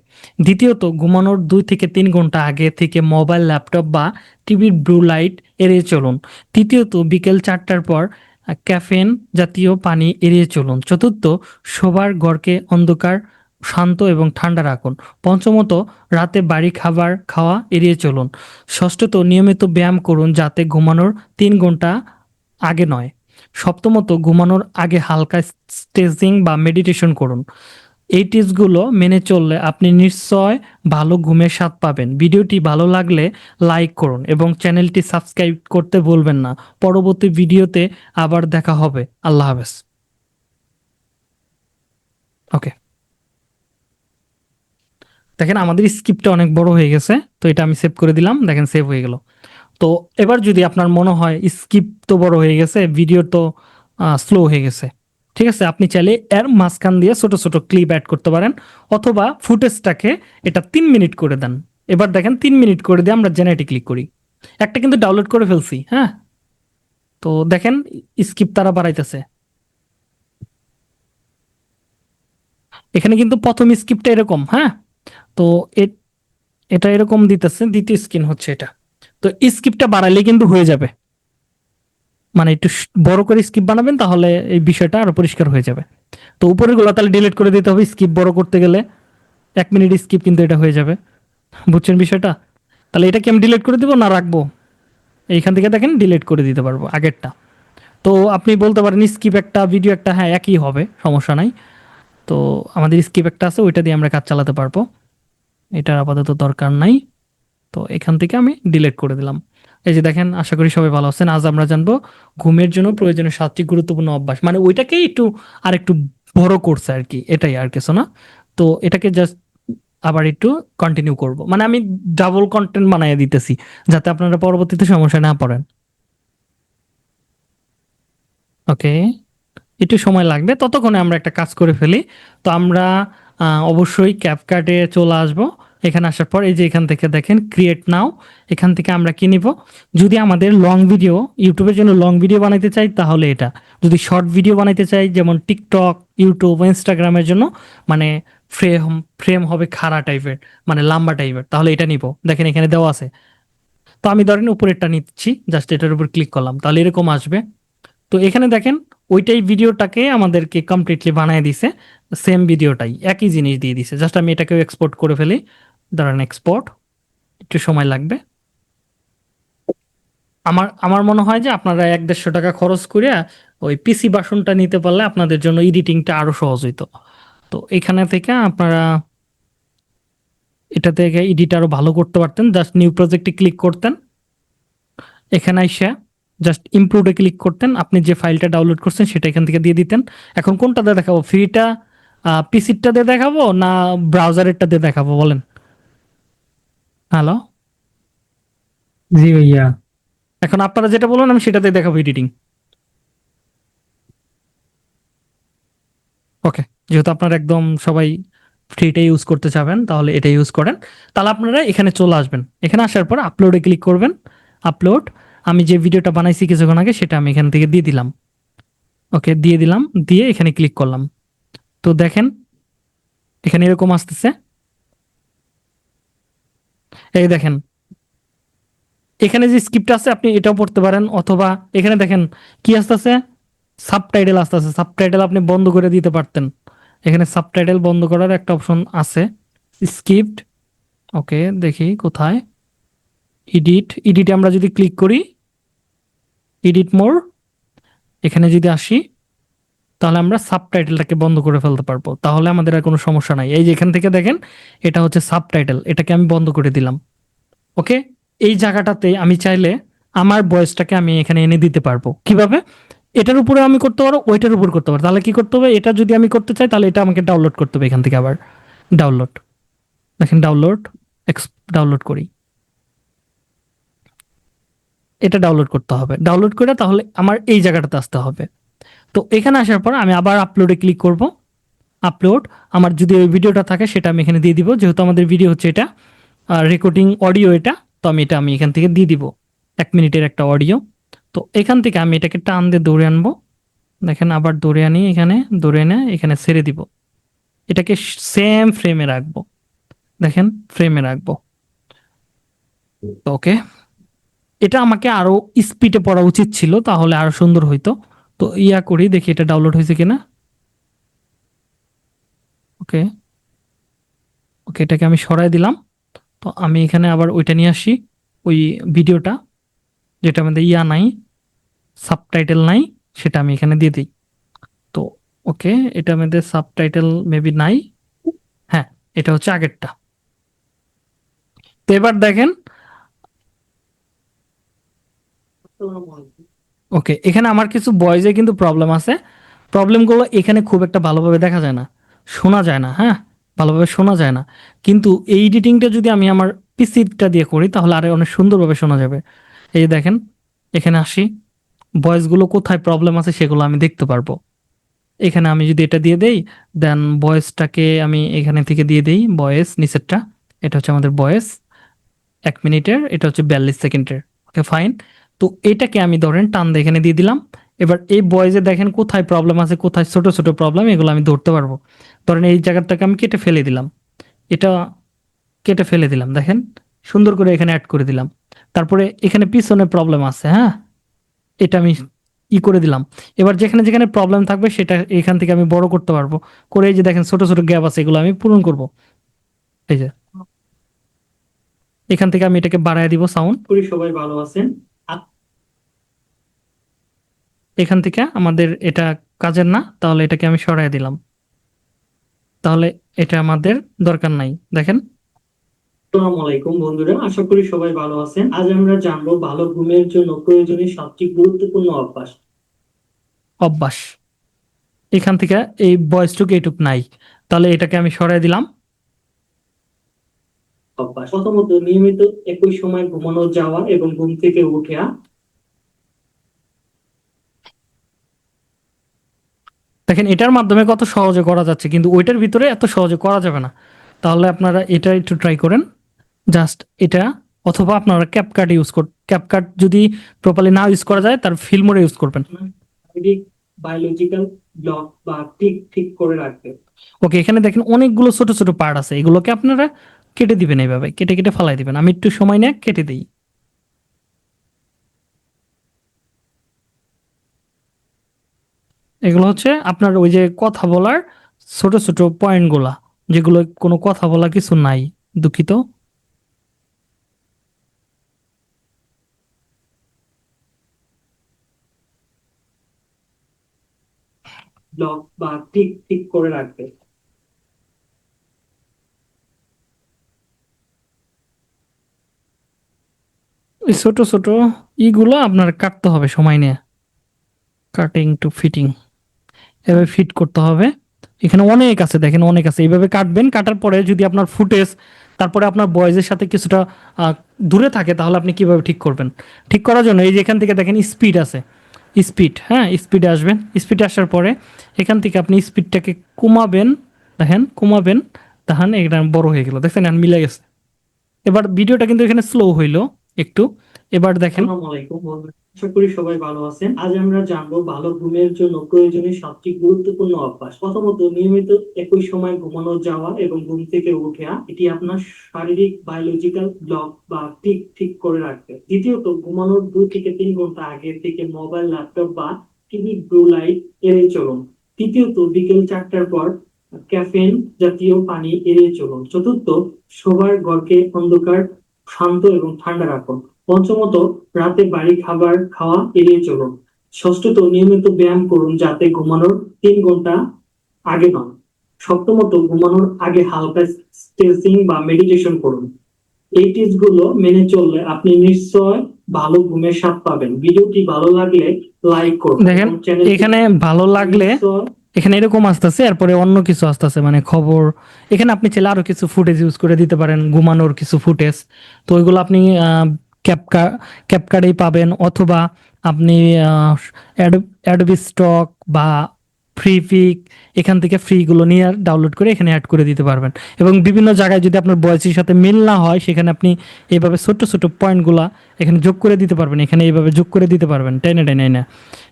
দ্বিতীয়ত, ঘুমানোর 2 থেকে 3 ঘন্টা আগে থেকে মোবাইল, ল্যাপটপ বা টিভির ব্লু লাইট এড়িয়ে চলুন। তৃতীয়ত, বিকেল 4টার পর ক্যাফেন জাতীয় পানি এড়িয়ে চলুন। চতুর্থ, শোবার ঘরকে অন্ধকার, শান্ত এবং ঠান্ডা রাখুন। পঞ্চমত, রাতে বাড়ি খাবার খাওয়া এড়িয়ে চলুন। ষষ্ঠত, নিয়মিত ব্যায়াম করুন যাতে ঘুমানোর 3 ঘন্টা আগে নয়। সপ্তমত, ঘুমানোর আগে হালকা স্ট্রেচিং বা মেডিটেশন করুন। এই টিপসগুলো মেনে চললে আপনি নিশ্চয় ভালো ঘুমের স্বাদ পাবেন। ভিডিওটি ভালো লাগলে লাইক করুন এবং চ্যানেলটি সাবস্ক্রাইব করতে ভুলবেন না। পরবর্তী ভিডিওতে আবার দেখা হবে। আল্লাহ হাফেজ। ওকে, দেখেন আমাদের স্ক্রিপ্টটা অনেক বড় হয়ে গেছে, তো এটা আমি সেভ করে দিলাম, দেখেন সেভ হয়ে গেল। তো এবার যদি আপনার মনে হয় স্কিপ তো বড় হয়ে গেছে, ভিডিও তো স্লো হয়ে গেছে, ঠিক আছে, আপনি চাইলে এর মাঝখান দিয়ে ছোট ছোট ক্লিপ অ্যাড করতে পারেন, অথবা ফুটেজটাকে এটা 3 মিনিট করে দেন। এবার দেখেন 3 মিনিট করে দিয়ে আমরা জেনারেটে ক্লিক করি। একটা কিন্তু ডাউনলোড করে ফেলছি, হ্যাঁ। তো দেখেন স্কিপ তারা বাড়াইতেছে। এখানে কিন্তু প্রথম স্কিপটা এরকম, হ্যাঁ। তো এটা এরকম দিতেছে, দ্বিতীয় স্ক্রিন হচ্ছে এটা। তো স্কিপটা বাড়াইলে কিন্তু হয়ে যাবে, মানে একটু বড় করে স্কিপ বানাবেন, তাহলে এই বিষয়টা আরো পরিষ্কার হয়ে যাবে। তো উপরের গুলো তাহলে ডিলিট করে দিতে হবে স্কিপ বড় করতে গেলে। 1 মিনিট স্কিপ কিন্তু এটা হয়ে যাবে, বুঝছেন বিষয়টা? তাহলে এটা কি আমি ডিলিট করে দিব না রাখবো? এইখান থেকে দেখেন ডিলিট করে দিতে পারবো আগেরটা। তো আপনি বলতে পারেন স্কিপ একটা ভিডিও একটা, হ্যাঁ একই হবে, সমস্যা নাই। তো আমাদের স্কিপ একটা আছে, ওইটা দিয়ে আমরা কাজ চালাতে পারবো, এটার আপাতত দরকার নাই। তো এখান থেকে আমি ডিলিট করে দিলাম। এই যে দেখেন, আশা করি সবাই ভালো আছেন। আজ আমরা জানবো ঘুমের জন্য প্রয়োজনীয় 7টি গুরুত্বপূর্ণ অভ্যাস, মানে ওইটাকে একটু আর একটু বড় করছে আর কি, এটাই আর কিছু না। তো এটাকে জাস্ট আবার একটু কন্টিনিউ করব, মানে আমি ডাবল কন্টেন্ট বানিয়ে দিতেছি যাতে আপনারা পরবর্তীতে সমস্যায় না পড়েন। ওকে, একটু সময় লাগবে, ততক্ষণে আমরা একটা কাজ করে ফেলি। তো আমরা অবশ্যই ক্যাপকাটে চলে আসব। এখানে আসার পর এই যে এখান থেকে দেখেন ক্রিয়েট নাও, এখান থেকে আমরা কি নিব? যদি আমাদের লং ভিডিও, ইউটিউবের জন্য লং ভিডিও বানাইতে চাই তাহলে এটা, যদি শর্ট ভিডিও বানাইতে চাই যেমন টিকটক, ইউটিউব, ইনস্টাগ্রামের জন্য, মানে ফ্রেম ফ্রেম হবে খাড়া টাইপের, মানে লম্বা টাইপের, তাহলে এটা নিব। দেখেন এখানে দেওয়া আছে। তো আমি ধরেন উপরেরটা নিচ্ছি, জাস্ট এটার উপর ক্লিক করলাম, তাহলে এরকম আসবে। তো এখানে দেখেন ওইটাই ভিডিওটাকে আমাদেরকে কমপ্লিটলি বানিয়ে দিছে, সেম ভিডিওটাই একই জিনিস দিয়ে দিছে, জাস্ট আমি এটাকেও এক্সপোর্ট করে ফেলি। দাঁড়ান, এক্সপোর্ট একটু সময় লাগবে। আমার আমার মনে হয় যে আপনারা 1-150 টাকা খরচ করে ওই পিসি বাসনটা নিতে পারলে আপনাদের জন্য এডিটিংটা আরো সহজ হইতো। তো এখানে থেকে আপনারা এটা থেকে এডিট আরো ভালো করতে পারতেন, জাস্ট নিউ প্রজেক্টে ক্লিক করতেন, এখানে এসে জাস্ট ইমপ্রুভে ক্লিক করতেন, আপনি যে ফাইলটা ডাউনলোড করছেন সেটা এখান থেকে দিয়ে দিতেন। এখন কোনটা দিয়ে দেখাবো, ফ্রিটা পিসিটা দিয়ে দেখাবো না ব্রাউজারেরটা দিয়ে দেখাবো বলেন? হ্যালো, জি ভাইয়া। এখন আপনারা যেটা বলুন আমি সেটাতে দেখাবো এডিটিং। ওকে, যেহেতু আপনারা একদম সবাই ফ্রিটা ইউজ করতে চাবেন তাহলে এটা ইউজ করেন। তাহলে আপনারা এখানে চলে আসবেন, এখানে আসার পর আপলোডে ক্লিক করবেন। আপলোড, আমি যে ভিডিওটা বানাইছি কিছুক্ষণ আগে সেটা আমি এখান থেকে দিয়ে দিলাম। ওকে, দিয়ে দিলাম, দিয়ে এখানে ক্লিক করলাম। তো দেখেন এখানে এরকম আসতেছে, এই দেখেন এখানে যে স্ক্রিপ্ট আছে আপনি এটাও পড়তে পারেন, অথবা এখানে দেখেন কি আসতেছে, সাবটাইটেল আসতেছে, সাবটাইটেল আপনি বন্ধ করে দিতে পারতেন। এখানে সাবটাইটেল বন্ধ করার একটা অপশন আছে, স্ক্রিপ্ট। ওকে, দেখি কোথায়, এডিটে আমরা যদি ক্লিক করি, এডিট মোর, এখানে যদি আসি তাহলে আমরা সাবটাইটেলটাকে বন্ধ করে ফেলতে পারবো, তাহলে আমাদের আর কোনো সমস্যা নাই। এই যে এখান থেকে দেখেন এটা হচ্ছে সাবটাইটেল, এটাকে আমি বন্ধ করে দিলাম। ওকে, এই জায়গাটাতে আমি চাইলে আমার ভয়েসটাকে আমি এখানে এনে দিতে পারবো কিভাবে? এটার উপরে আমি করতে পারো, ওইটার উপর করতে পারো। তাহলে কি করতে হবে, এটা যদি আমি করতে চাই তাহলে এটা আমাকে ডাউনলোড করতে হবে এখান থেকে। আবার ডাউনলোড, দেখেন ডাউনলোড, ডাউনলোড করি, এটা ডাউনলোড করতে হবে। ডাউনলোড করে তাহলে আমার এই জায়গাটাতে আসতে হবে। তো এখানে আসার পর আমি আবার আপলোডে ক্লিক করব। আপলোড, আমার যদি ওই ভিডিওটা থাকে সেটা আমি এখানে দিয়ে দিব, যেহেতু আমাদের ভিডিও হচ্ছে এটা, রেকর্ডিং অডিও এটা, তো আমি এখান থেকে দিয়ে দিব 1 মিনিটের একটা অডিও। তো এখান থেকে আমি এটাকে টান দিয়ে দৌড়ে আনবো। দেখেন আবার দৌড়ে আনি, এখানে দৌড়ে এনে এখানে ছেড়ে দিব, এটাকে সেম ফ্রেমে রাখবো। দেখেন ফ্রেমে রাখবো। ওকে, এটা আমাকে আরো স্পিডে পড়া উচিত ছিল, তাহলে আরো সুন্দর হইতো। তো ইয়া করি, দেখি এটা ডাউনলোড হয়েছে কিনা। ওকে, ওকে, এটাকে আমি সরাই দিলাম। তো আমি এখানে আবার ওইটা নিয়ে আসি, ওই ভিডিওটা যেটা আমাদের ইয়া নাই, সাবটাইটেল নাই, সেটা আমি এখানে দিয়ে দিই। তো ওকে, এটা আমাদের সাবটাইটেল মেবি নাই। হ্যাঁ, এটা হচ্ছে আগেরটা। তো এবার দেখেন, ওকে, এখানে আমার কিছু ভয়েসে কিন্তু প্রবলেম আছে। প্রবলেমগুলো এখানে খুব একটা ভালোভাবে দেখা যায় না, শোনা যায় না। হ্যাঁ, ভালোভাবে শোনা যায় না। কিন্তু এই এডিটিংটা যদি আমি আমার পিসিটা দিয়ে করি তাহলে আরো অনেক সুন্দরভাবে শোনা যাবে। এই যে দেখেন, এখানে আসি, ভয়েসগুলো কোথায় প্রবলেম আছে সেগুলো আমি দেখতে পারবো। এখানে আমি যদি এটা দিয়ে দেই, দেন ভয়েসটাকে আমি এখানে থেকে দিয়ে দেই, ভয়েস নিচেরটা, এটা হচ্ছে আমাদের ভয়েস 1 মিনিটের, এটা হচ্ছে 42 সেকেন্ডের। Okay fine. তো এটাকে আমি ধরেন টান দিয়ে এখানে দিয়ে দিলাম। এবার এই ভয়েসে দেখেন কোথায় প্রবলেম আছে, কোথায় ছোট ছোট প্রবলেম, এগুলো আমি ধরতে পারবো। ধরেন এই জায়গাটাকে আমি কেটে ফেলে দিলাম, এটা কেটে ফেলে দিলাম, দেখেন সুন্দর করে এখানে অ্যাড করে দিলাম। তারপরে এখানে পিছনে প্রবলেম আছে, হ্যাঁ, এটা আমি করে দিলাম। এবার যেখানে যেখানে প্রবলেম থাকবে সেটা এখান থেকে আমি বড় করতে পারবো। করে এই যে দেখেন ছোট ছোট গ্যাপ আছে, এগুলো আমি পূরণ করব। এই যে এখান থেকে আমি এটাকে বাড়ায় দিব সাউন্ড করি, সবাই ভালো আছেন। এখান থেকে আমাদের এটা কাজের না, তাহলে এটাকে আমি সরাই দিলাম, তাহলে এটা আমাদের দরকার নাই। দেখেন, আসসালামু আলাইকুম বন্ধুরা, আশা করি সবাই ভালো আছেন। আজ আমরা জানবো ভালো ঘুমের জন্য প্রয়োজনীয় 7টি গুরুত্বপূর্ণ অভ্যাস। অভ্যাস, এখান থেকে এই ভয়েসটুকু এইটুক নাই, তাহলে এটাকে আমি সরাই দিলাম। অভ্যাস, প্রথমত নিয়মিত একই সময় ঘুমানো যাওয়া এবং ঘুম থেকে উঠা। দেখেন এটার মাধ্যমে কত সহজে করা যাচ্ছে, কিন্তু ওইটার ভিতরে এত সহজে করা যাবে না। তাহলে আপনারা এটা একটু ট্রাই করেন, জাস্ট এটা, অথবা আপনারা ক্যাপকাট ইউজ কর, ক্যাপকাট যদি প্রপারলি না ইউজ করা যায় তার ফিল্মরে ইউজ করবেন। বায়োলজিক্যাল ব্লক বা টিক ঠিক করে রাখবে। ওকে, এখানে দেখেন অনেকগুলো ছোট ছোট পার্ট আছে, এগুলোকে আপনারা কেটে দিবেন, এইভাবে কেটে কেটে ফালাই দিবেন। আমি একটু সময় নিয়ে কেটে দিই। এগুলো হচ্ছে আপনার ওই যে কথা বলার ছোট ছোট পয়েন্টগুলা, যেগুলো কোনো কথা বলা কিছু নাই, দুঃখিত। ব্লক বা টিক ঠিক করে রাখবে। এই ছোট ছোট ইগুলো আপনার কাটতে হবে সময় নিয়ে, কাটিং টু ফিটিং, এভাবে ফিট করতে হবে। এখানে অনেক আছে, দেখেন অনেক আছে, এইভাবে কাটবেন। কাটার পরে যদি আপনার ফুটেজ তারপরে আপনার ভয়েসের সাথে কিছুটা দূরে থাকে, তাহলে আপনি কিভাবে ঠিক করবেন। ঠিক করার জন্য এই যে এখান থেকে দেখেন স্পিড আছে, স্পিড, হ্যাঁ স্পিডে আসবেন। স্পিডে আসার পরে এখান থেকে আপনি স্পিডটাকে কমাবেন, দেখেন কমাবেন, তাহলে এটা বড় হয়ে গেল, দেখছেন আর মিলে গেছে। এবার ভিডিওটা কিন্তু এখানে স্লো হইলো একটু। এবার দেখেন, আসসালামু আলাইকুম বন্ধুরা, আশা করি সবাই ভালো আছেন। আজ আমরা জানবো ভালো ঘুমের জন্য প্রয়োজনীয় 7টি গুরুত্বপূর্ণ অভ্যাস। প্রথমত নিয়মিত একই সময় ঘুমানো যাওয়া এবং ঘুম থেকে ওঠা, এটি আপনার শারীরিক বায়োলজিক্যাল ব্লক বা টিক ঠিক করে রাখবে। দ্বিতীয়ত ঘুমানোর 2 থেকে 3 ঘন্টা আগে থেকে মোবাইল, ল্যাপটপ বা টিভি ব্লু লাইট এড়িয়ে চলুন। তৃতীয়ত বিকেল 4টার পর ক্যাফেইন জাতীয় পানি এড়িয়ে চলুন। চতুর্থ, শোবার ঘরকে অন্ধকার, শান্ত এবং ঠান্ডা রাখুন। পঞ্চমত, রাতে বাড়ি খাবার খাওয়া এড়িয়ে চলুন। ষষ্ঠত, নিয়মিত ব্যায়াম করুন যাতে ঘুমানোর 3 ঘন্টা আগে নয়। সপ্তমত, ঘুমানোর আগে হালকা স্ট্রেচিং বা মেডিটেশন করুন। এই টিপস গুলো মেনে চললে আপনি নিশ্চয় ভালো ঘুমের স্বাদ পাবেন। ভিডিওটি ভালো লাগলে লাইক করুন দেখেন এবং চ্যানেলটি এখানে ভালো লাগলে এখানে এরকম আসতেছে, এরপরে অন্য কিছু আসতেছে মানে খবর। এখানে আপনি চাইলে আরো কিছু ফুটেজ ইউজ করে দিতে পারেন, ঘুমানোর কিছু ফুটেজ। তো ওইগুলো আপনি ক্যাপকার্ডেই পাবেন, অথবা আপনি অ্যাডোবি স্টক বা ফ্রি পিক এখান থেকে ফ্রি গুলো নিয়ে ডাউনলোড করে এখানে অ্যাড করে দিতে পারবেন। এবং বিভিন্ন জায়গায় যদি আপনার ভয়েসের সাথে মিল না হয়, সেখানে আপনি এইভাবে ছোট ছোট পয়েন্টগুলা এখানে যোগ করে দিতে পারবেন, এখানে এইভাবে যোগ করে দিতে পারবেন টেনে টেনে এনে।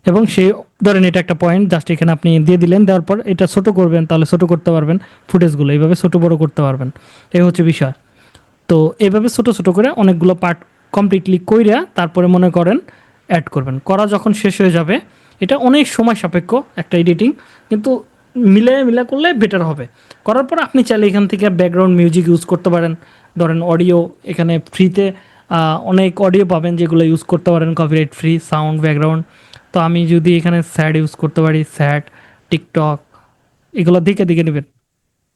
এবং সেই ধরেন এটা একটা পয়েন্ট, জাস্ট এখানে আপনি দিয়ে দিলেন, দেওয়ার পর এটা ছোট করবেন, তাহলে ছোট করতে পারবেন ফুটেজগুলো, এইভাবে ছোট বড় করতে পারবেন। এই হচ্ছে বিষয়। তো এইভাবে ছোট ছোট করে অনেকগুলো পার্ট কমপ্লিটলি কইরা তারপরে মনে করেন অ্যাড করবেন। করা যখন শেষ হয়ে যাবে, এটা অনেক সময় সাপেক্ষ একটা এডিটিং, কিন্তু মিলে মিলে করলে বেটার হবে। করার পর আপনি চাইলে এখান থেকে ব্যাকগ্রাউন্ড মিউজিক ইউজ করতে পারেন। ধরেন অডিও, এখানে ফ্রিতে অনেক অডিও পাবেন যেগুলো ইউজ করতে পারেন কপিরাইট ফ্রি সাউন্ড ব্যাকগ্রাউন্ড। তো আমি যদি এখানে স্যাড ইউজ করতে পারি, স্যাড, টিকটক, এগুলো দিকে দিকে নেবেন।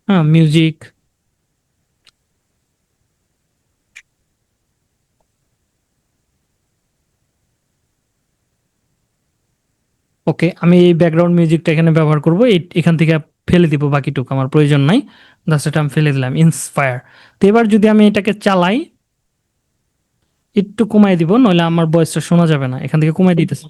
হ্যাঁ, মিউজিক। ওকে, আমি এই ব্যাকগ্রাউন্ড মিউজিকটা এখানে ব্যবহার করব, এখান থেকে ফেলে দিব, বাকিটুকু আমার প্রয়োজন নাই। জাস্ট এটা আমি ফেলে দিলাম, ইন্সপায়ার। তো এবার যদি আমি এটাকে চালাই, একটু কমাই দিব, নইলে আমার ভয়েসটা শোনা যাবে না। এখান থেকে কমাই দিতেছি,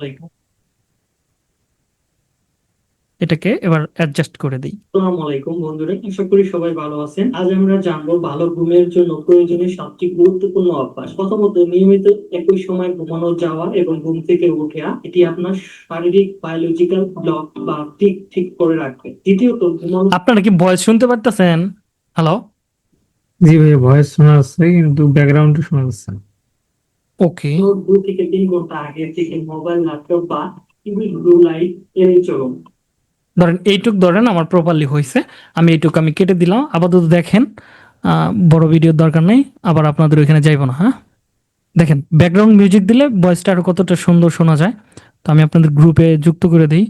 এটাকে এবার অ্যাডজাস্ট করে দিই। আসসালামু আলাইকুম বন্ধুরা, আশা করি সবাই ভালো আছেন। আজ আমরা জানবো ভালো ঘুমের জন্য প্রয়োজনীয় 7টি গুরুত্বপূর্ণ অভ্যাস। প্রথমত, নিয়মিত একই সময় ঘুমানো যাওয়া এবং ঘুম থেকে ওঠা, এটি আপনার শারীরিক বায়োলজিক্যাল ক্লক বা ঠিক ঠিক করে রাখবে। দ্বিতীয়ত, ঘুমানোর আপনারা কি ভয়েস শুনতে পারতেছেন? হ্যালো? জি ভাইয়া, ভয়েস শোনা যাচ্ছে কিন্তু ব্যাকগ্রাউন্ডে শোনা যাচ্ছে না। ওকে, 2 থেকে 3 ঘন্টা আগে থেকে মোবাইল, ল্যাপটপ বা টিভির ব্লু লাইট এড়িয়ে চলুন। ধরেন এইটুক ধরেন আমার প্রপারলি হয়েছে, আমি এইটুক আমি কেটে দিলাম। আপাতত দেখেন, বড় ভিডিওর দরকার নেই, আবার আপনাদের ওইখানে যাইব না। হ্যাঁ, দেখেন ব্যাকগ্রাউন্ড মিউজিক দিলে ভয়েসটা আরো কতটা সুন্দর শোনা যায়। তো আমি আপনাদের গ্রুপে যুক্ত করে দিই।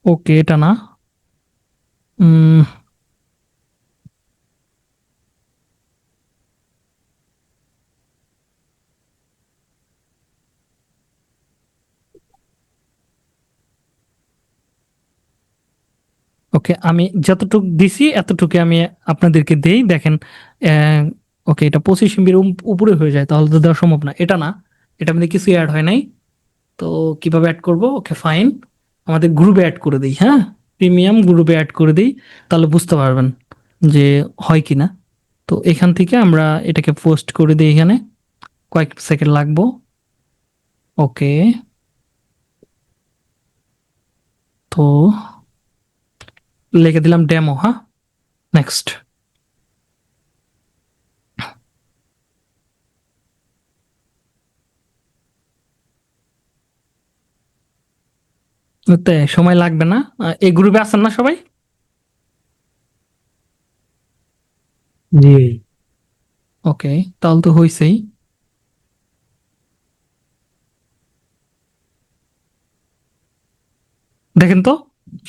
ওকে, এটা না। উম, ওকে, আমি যতটুক দিছি এতটুকু আমি আপনাদেরকে দেই, দেখেন। ওকে, এটা 25 MB উপরে হয়ে যায়, তাহলে তো দেওয়া সম্ভব না। এটা না, এটা মধ্যে কিছু অ্যাড হয় নাই। তো কিভাবে অ্যাড করব? ওকে ফাইন, আমাদের গ্রুপে অ্যাড করে দিই। হ্যাঁ, প্রিমিয়াম গ্রুপে অ্যাড করে দিই, তাহলে বুঝতে পারবেন যে হয় কিনা। তো এখান থেকে আমরা এটাকে পোস্ট করে দিই, এখানে কয়েক সেকেন্ড লাগবো। ওকে, তো লিখে দিলাম ডেমো। হ্যাঁ, নেক্সট। ওতে সময় লাগবে না। এই গ্রুপে আছেন না সবাই? জি ওকে, তাহলে তো হইছেই। দেখেন তো,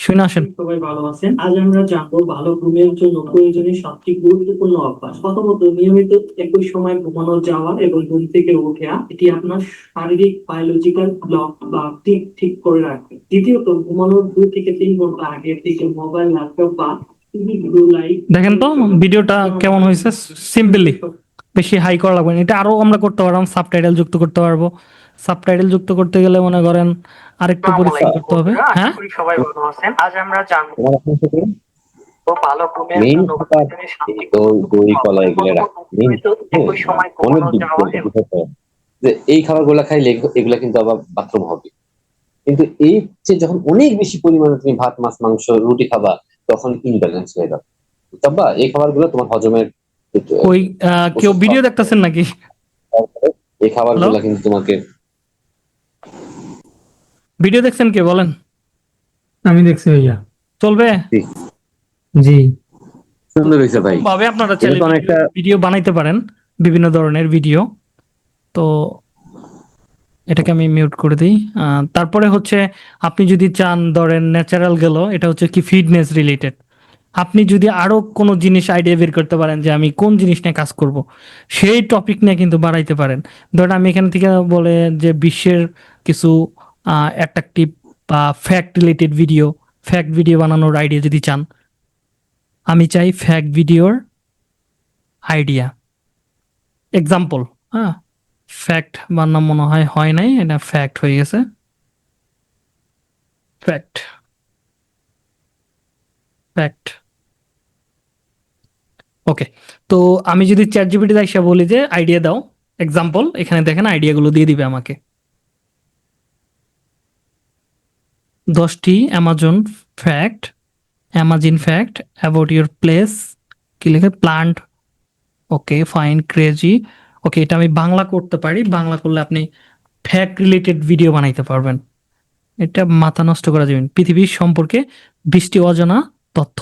শুনে আসেন। সবাই ভালো আছেন। আজ আমরা জানবো ভালো ঘুমের জন্য প্রয়োজনীয় 7টি গুরুত্বপূর্ণ অভ্যাস। প্রথমত, নিয়মিত একই সময় ঘুমানো যাওয়া এবং ঘুম থেকে ওঠা, এটি আপনার শারীরিক বায়োলজিক্যাল ক্লক বা ঠিক ঠিক করে রাখবে। দ্বিতীয়ত, ঘুমানোর 2 থেকে 3 ঘন্টা আগে থেকে মোবাইল, ল্যাপটপ বা টিভি ব্লু লাইট দেখেন তো ভিডিওটা কেমন হয়েছে। সিম্পলি, বেশি হাই করা লাগবে না। এটা আরো আমরা করতে পারবো, সাবটাইটেল যুক্ত করতে পারবো। সাবটাইটেল যুক্ত করতে গেলে মনে করেন আরেকটু পরিশ্রম করতে হবে। হ্যাঁ, সবাই ভালো আছেন। আজ আমরা জানবো তোমার আপনার সাথে ভালো ঘুমের মেইন জন্য কথা প্রয়োজনীয় এই 7টি তো দই গুরুত্বপূর্ণ কলা অভ্যাস। এগুলো রাখ প্রথমত, মেইন। নিয়মিত একই সময় অনেক ঘুমানো যাওয়া এবং বিষয় যে এই খাবারগুলো খাইলে এগুলা কিন্তু আবার বাথরুম হবে, কিন্তু এই যে যখন অনেক বেশি পরিমাণে তুমি ভাত মাছ মাংস রুটি খাবা তখন ইনব্যালেন্স হয়ে যাবে, বুঝতে পারবা? এই খাবারগুলো তোমার হজমের ওই কেউ ওষুধ ভিডিও খাওয়া। দেখতেছেন নাকি? এই হ্যালো, খাবারগুলো কিন্তু তোমাকে ভিডিও দেখছেন কে বলেন? আমি দেখছি ভাইয়া। চলবে? জি সুন্দর হয়েছে ভাই। এরকম ভাবে আপনারা এটা চাইলে তো অনেকটা ভিডিও বানাইতে পারেন, বিভিন্ন ধরনের ভিডিও। তো এটাকে আমি মিউট করে দিই। তারপরে হচ্ছে আপনি যদি চান, ধরেন ন্যাচারাল গেল, এটা হচ্ছে কি ফিটনেস রিলেটেড। আপনি যদি আরো কোনো জিনিস আইডিয়া বের করতে পারেন যে আমি কোন জিনিস নিয়ে কাজ করব, সেই টপিক নিয়ে কিন্তু বাড়াইতে পারেন। ধরেন আমি এখান থেকে বলে যে বিশ্বের কিছু অ্যাট্রাকটিভ বা ফ্যাক্ট ভিডিও বানানোর আইডিয়া যদি চান, আমি চাই ফ্যাক্ট ভিডিওর আইডিয়া, এক্সাম্পল। হ্যাঁ, ফ্যাক্ট বানানো মনে হয় হয় নাই, এটা ফ্যাক্ট হয়ে গেছে। ফ্যাক্ট ফ্যাক্ট ওকে। তো আমি যদি চ্যাট জিপিটি এসে বলি যে আইডিয়া দাও, এক্সাম্পল, এখানে দেখেন আইডিয়াগুলো দিয়ে দিবে আমাকে। 10টি Amazon fact about your place, কি লিখে, plant. Okay fine, crazy. Okay, এটা আমি বাংলা করতে পারি, বাংলা করলে আপনি ফ্যাক্ট রিলেটেড ভিডিও বানাইতে পারবেন। এটা মাথা নষ্ট করা যাবে। পৃথিবীর সম্পর্কে 20টি অজানা তথ্য,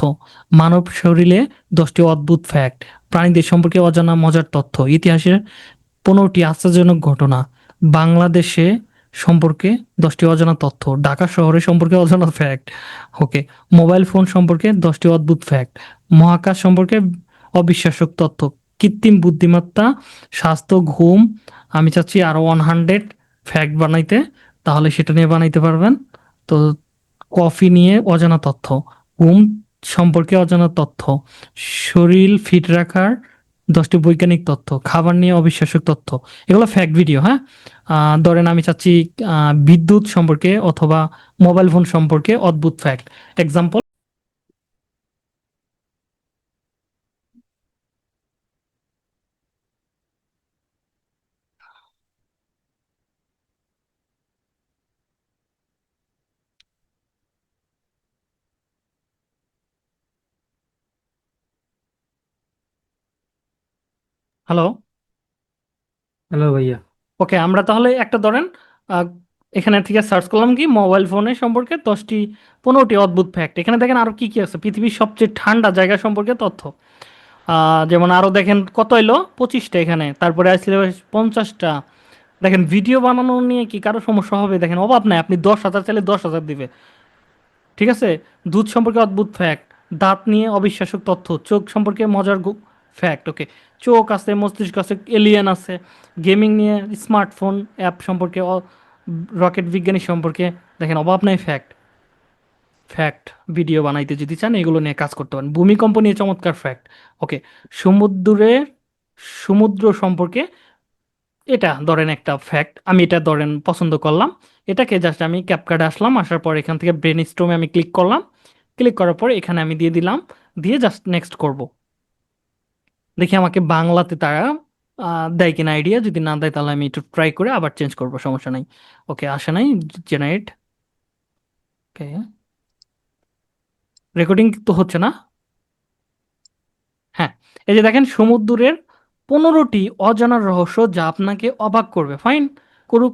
মানব শরীরে 10টি অদ্ভুত ফ্যাক্ট, প্রাণীদের সম্পর্কে অজানা মজার তথ্য, ইতিহাসের 15টি আশ্চর্যজনক ঘটনা, বাংলাদেশে সম্পর্কে 10টি অজানা তথ্য, ঢাকা শহরের সম্পর্কে অজানা ফ্যাক্ট। ওকে, মোবাইল ফোন সম্পর্কে 10টি অদ্ভুত ফ্যাক্ট, মহাকাশ সম্পর্কে অবিশ্বাস্য তথ্য, কৃত্রিম বুদ্ধিমত্তা, স্বাস্থ্য, ঘুম। আমি চাচ্ছি আরো 100 ফ্যাক্ট বানাইতে, তাহলে সেটা নিয়ে বানাইতে পারবেন। তো কফি নিয়ে অজানা তথ্য, ঘুম সম্পর্কে অজানা তথ্য, শরীর ফিট রাখার 10টি বৈজ্ঞানিক তথ্য, খাবার নিয়ে অবিশ্বাস্য তথ্য। এগুলো ফ্যাক্ট ভিডিও। হ্যাঁ, ধরেন আমি চাচ্ছি বিদ্যুৎ সম্পর্কে অথবা মোবাইল ফোন সম্পর্কে অদ্ভুত ফ্যাক্ট, এক্সাম্পল। হ্যালো। হ্যালো ভাইয়া। ওকে, আমরা তাহলে একটা ধরেন আহ, এখানে থেকে সার্চ করলাম কি মোবাইল ফোনের সম্পর্কে 15টি অদ্ভুত ফ্যাক্ট। এখানে দেখেন আরো কি কি আছে, পৃথিবীর সবচেয়ে ঠান্ডা জায়গা সম্পর্কে তথ্য। যেমন আরো দেখেন কত এলো, 25টা এখানে, তারপরে আসলে 50টা। দেখেন ভিডিও বানানো নিয়ে কি কারো সমস্যা হবে? দেখেন অভাব নাই, আপনি 10,000 চাইলে 10,000 দিবে। ঠিক আছে। দুধ সম্পর্কে অদ্ভুত ফ্যাক্ট, দাঁত নিয়ে অবিশ্বাস্য তথ্য, চোখ সম্পর্কে মজার ফ্যাক্ট। ওকে, চোখ আছে, মস্তিষ্ক আছে, এলিয়েন আছে, গেমিং নিয়ে, স্মার্টফোন অ্যাপ সম্পর্কে, রকেট বিজ্ঞানী সম্পর্কে। দেখেন অভাব নাই ফ্যাক্ট। ফ্যাক্ট ভিডিও বানাইতে যদি চান এগুলো নিয়ে কাজ করতে পারেন। ভূমিকম্প নিয়ে চমৎকার ফ্যাক্ট। ওকে, সমুদ্রের সমুদ্র সম্পর্কে, এটা ধরেন একটা ফ্যাক্ট, আমি এটা ধরেন পছন্দ করলাম। এটাকে জাস্ট আমি ক্যাপকার্ডে আসলাম, আসার পর এখান থেকে ব্রেন স্ট্রোমে আমি ক্লিক করলাম, ক্লিক করার পর এখানে আমি দিয়ে দিলাম, দিয়ে জাস্ট নেক্সট করব। দেখি আমাকে বাংলাতে তারা দেয় কিনা আইডিয়া, যদি না দেয় তাহলে আমি একটু ট্রাই করে আবার চেঞ্জ করব, সমস্যা নাই। ওকে, আসে নাই, জেনারেট। ওকে, রেকর্ডিং তো হচ্ছে না। হ্যাঁ, এই যে দেখেন সমুদ্রের 15টি অজানা রহস্য যা আপনাকে অবাক করবে। ফাইন, করুক।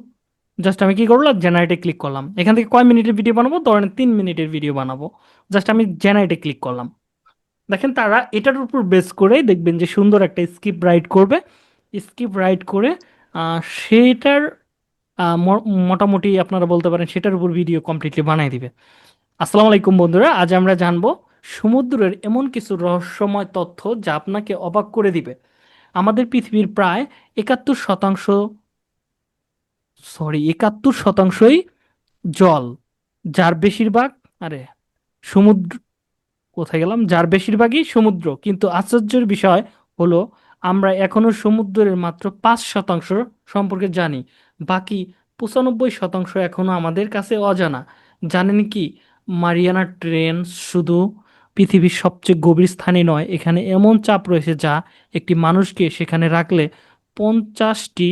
জাস্ট আমি কি করলাম, জেনারেটে ক্লিক করলাম। এখান থেকে কয় মিনিটের ভিডিও বানাবো? ধরেন 3 মিনিটের ভিডিও বানাবো। জাস্ট আমি জেনারেটে ক্লিক করলাম। দেখেন তারা এটার উপর বেস করে দেখবেন যে সুন্দর একটা স্ক্রিপ্ট রাইট করবে। স্ক্রিপ্ট রাইট করে সেটার মোটামুটি আপনারা বলতে পারেন সেটার উপর ভিডিও কমপ্লিটলি বানাই দিবে। আসসালামু আলাইকুম বন্ধুরা, আজ আমরা জানবো সমুদ্রের এমন কিছু রহস্যময় তথ্য যা আপনাকে অবাক করে দিবে। আমাদের পৃথিবীর প্রায় 71%, 71%ই জল, যার বেশিরভাগ, আরে সমুদ্র, কোথায় গেলাম, যার বেশিরভাগই সমুদ্র। কিন্তু আশ্চর্যের বিষয় হলো আমরা এখনো সমুদ্রের মাত্র 5% সম্পর্কে জানি। বাকি 95% এখনো আমাদের কাছে অজানা। জানেন কি, মারিয়ানা ট্রেঞ্চ শুধু পৃথিবীর সবচেয়ে গভীর স্থানই নয়, এখানে এমন চাপ রয়েছে যা একটি মানুষকে সেখানে রাখলে 50টি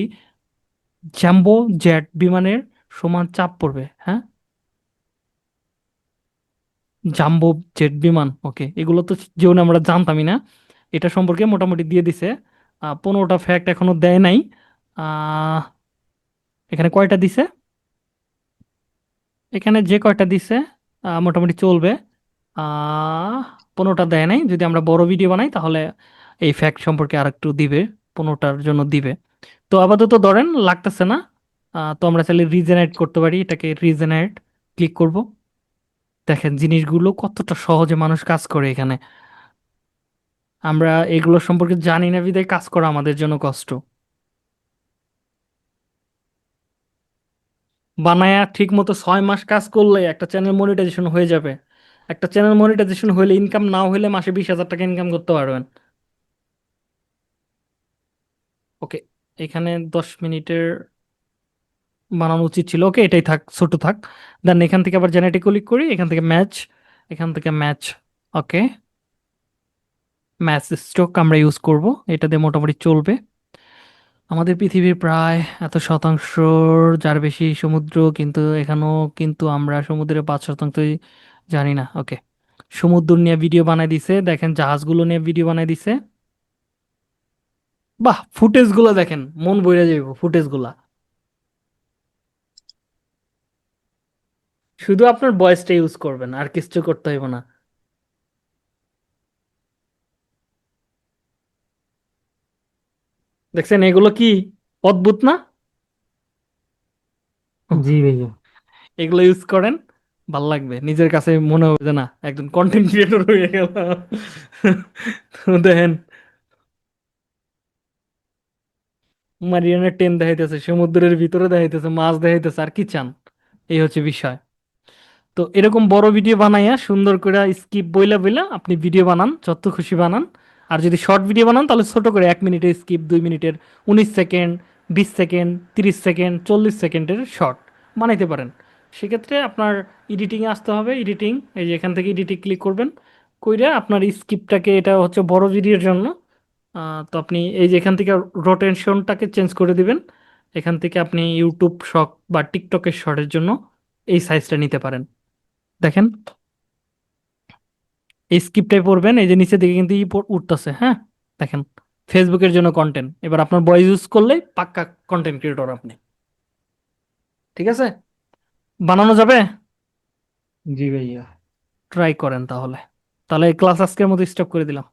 জ্যাম্বো জেট বিমানের সমান চাপ পড়বে। হ্যাঁ, জাম্বো জেট বিমান। ওকে, এগুলো তো জীবনে আমরা জানতামই না। এটা সম্পর্কে মোটামুটি দিয়ে দিছে। 15টা ফ্যাক্ট এখনো দেয় নাই। আহ, এখানে কয়টা দিছে? এখানে যে কয়টা দিছে মোটামুটি চলবে। আহ 15টা দেয় নাই। যদি আমরা বড় ভিডিও বানাই তাহলে এই ফ্যাক্ট সম্পর্কে আর একটু দিবে, 15টার জন্য দিবে। তো আপাতত ধরেন লাগতেছে না। তো আমরা চাইলে রিজেনারেট করতে পারি, এটাকে রিজেনারেট ক্লিক করব। দেখেন জিনিসগুলো কতটা সহজে মানুষ কাজ করে এখানে। আমরা এগুলো সম্পর্কে জানি না বিধায় কাজ করা আমাদের জন্য কষ্ট। বানায়া ঠিক মতো 6 মাস কাজ করলে একটা চ্যানেল মনিটাইজেশন হয়ে যাবে। একটা চ্যানেল মনিটাইজেশন হলে, ইনকাম নাও হলে মাসে 20,000 টাকা ইনকাম করতে পারবেন। ওকে, এখানে 10 মিনিটের বানানো উচিত ছিল। ওকে, এটাই থাক, ছোট থাক। দেন এখান থেকে আবার জেনেটিক ক্লিক করি, এখান থেকে ম্যাচ, এখান থেকে ম্যাচ। ওকে, ম্যাচ স্টক আমরা ইউজ করব, এটা দিয়ে মোটামুটি চলবে। আমাদের পৃথিবীর প্রায় এত শতাংশর যার বেশি সমুদ্র, কিন্তু এখানেও কিন্তু আমরা সমুদ্রের 5 শতাংশই জানি না। ওকে, সমুদ্র নিয়ে ভিডিও বানাই দিছে, দেখেন জাহাজগুলো নিয়ে ভিডিও বানাই দিছে। বাহ, ফুটেজ গুলো দেখেন, মন বইরা যাইব ফুটেজ গুলা। শুধু আপনার ভয়েসটা ইউজ করবেন, আর কিছু করতে হইব না। দেখছেন এগুলো কি অদ্ভুত না? জি ভাইয়া। এগুলো ইউজ করেন, ভাল লাগবে, নিজের কাছে মনে হবে যে না একজন কন্টেন্ট ক্রিয়েটর হয়ে গেল। তো দেখেন মারিয়ানা টেন দেখাইতেছে, সমুদ্রের ভিতরে দেখাইতেছে, মাছ দেখাইতেছে, আর কি চান? এই হচ্ছে বিষয়। তো এরকম বড় ভিডিও বানাইয়া সুন্দর করে স্কিপ বইলা বইলা আপনি ভিডিও বানান, যত খুশি বানান। আর যদি শর্ট ভিডিও বানান তাহলে ছোট করে 1 মিনিটের স্কিপ, 2 মিনিটের, 19 সেকেন্ড, 20 সেকেন্ড, 30 সেকেন্ড, 40 সেকেন্ডের শর্ট বানাইতে পারেন। সেক্ষেত্রে আপনার এডিটিংয়ে আসতে হবে। এডিটিং, এই যে এখান থেকে এডিটিং ক্লিক করবেন, কইরা আপনার স্কিপটাকে, এটা হচ্ছে বড় ভিডিওর জন্য। তো আপনি এই যে এখান থেকে রোটেশনটাকে চেঞ্জ করে দিবেন। এখান থেকে আপনি ইউটিউব শর্ট বা টিকটকের শর্টের জন্য এই সাইজটা নিতে পারেন। দেখেন এই স্ক্রিপ্টটাই পড়বেন, এই যে নিচের দিকে কিন্তু উঠতেছে, হ্যাঁ। দেখেন, ফেসবুকের জন্য কন্টেন্ট, এবার আপনার ভয়েস ইউজ করলে পাক্কা কন্টেন্ট ক্রিয়েটর আপনি। ঠিক আছে, বানানো যাবে। জি ভাইয়া। ট্রাই করেন তাহলে। তাহলে ক্লাস আজকের মতো স্টপ করে দিলাম।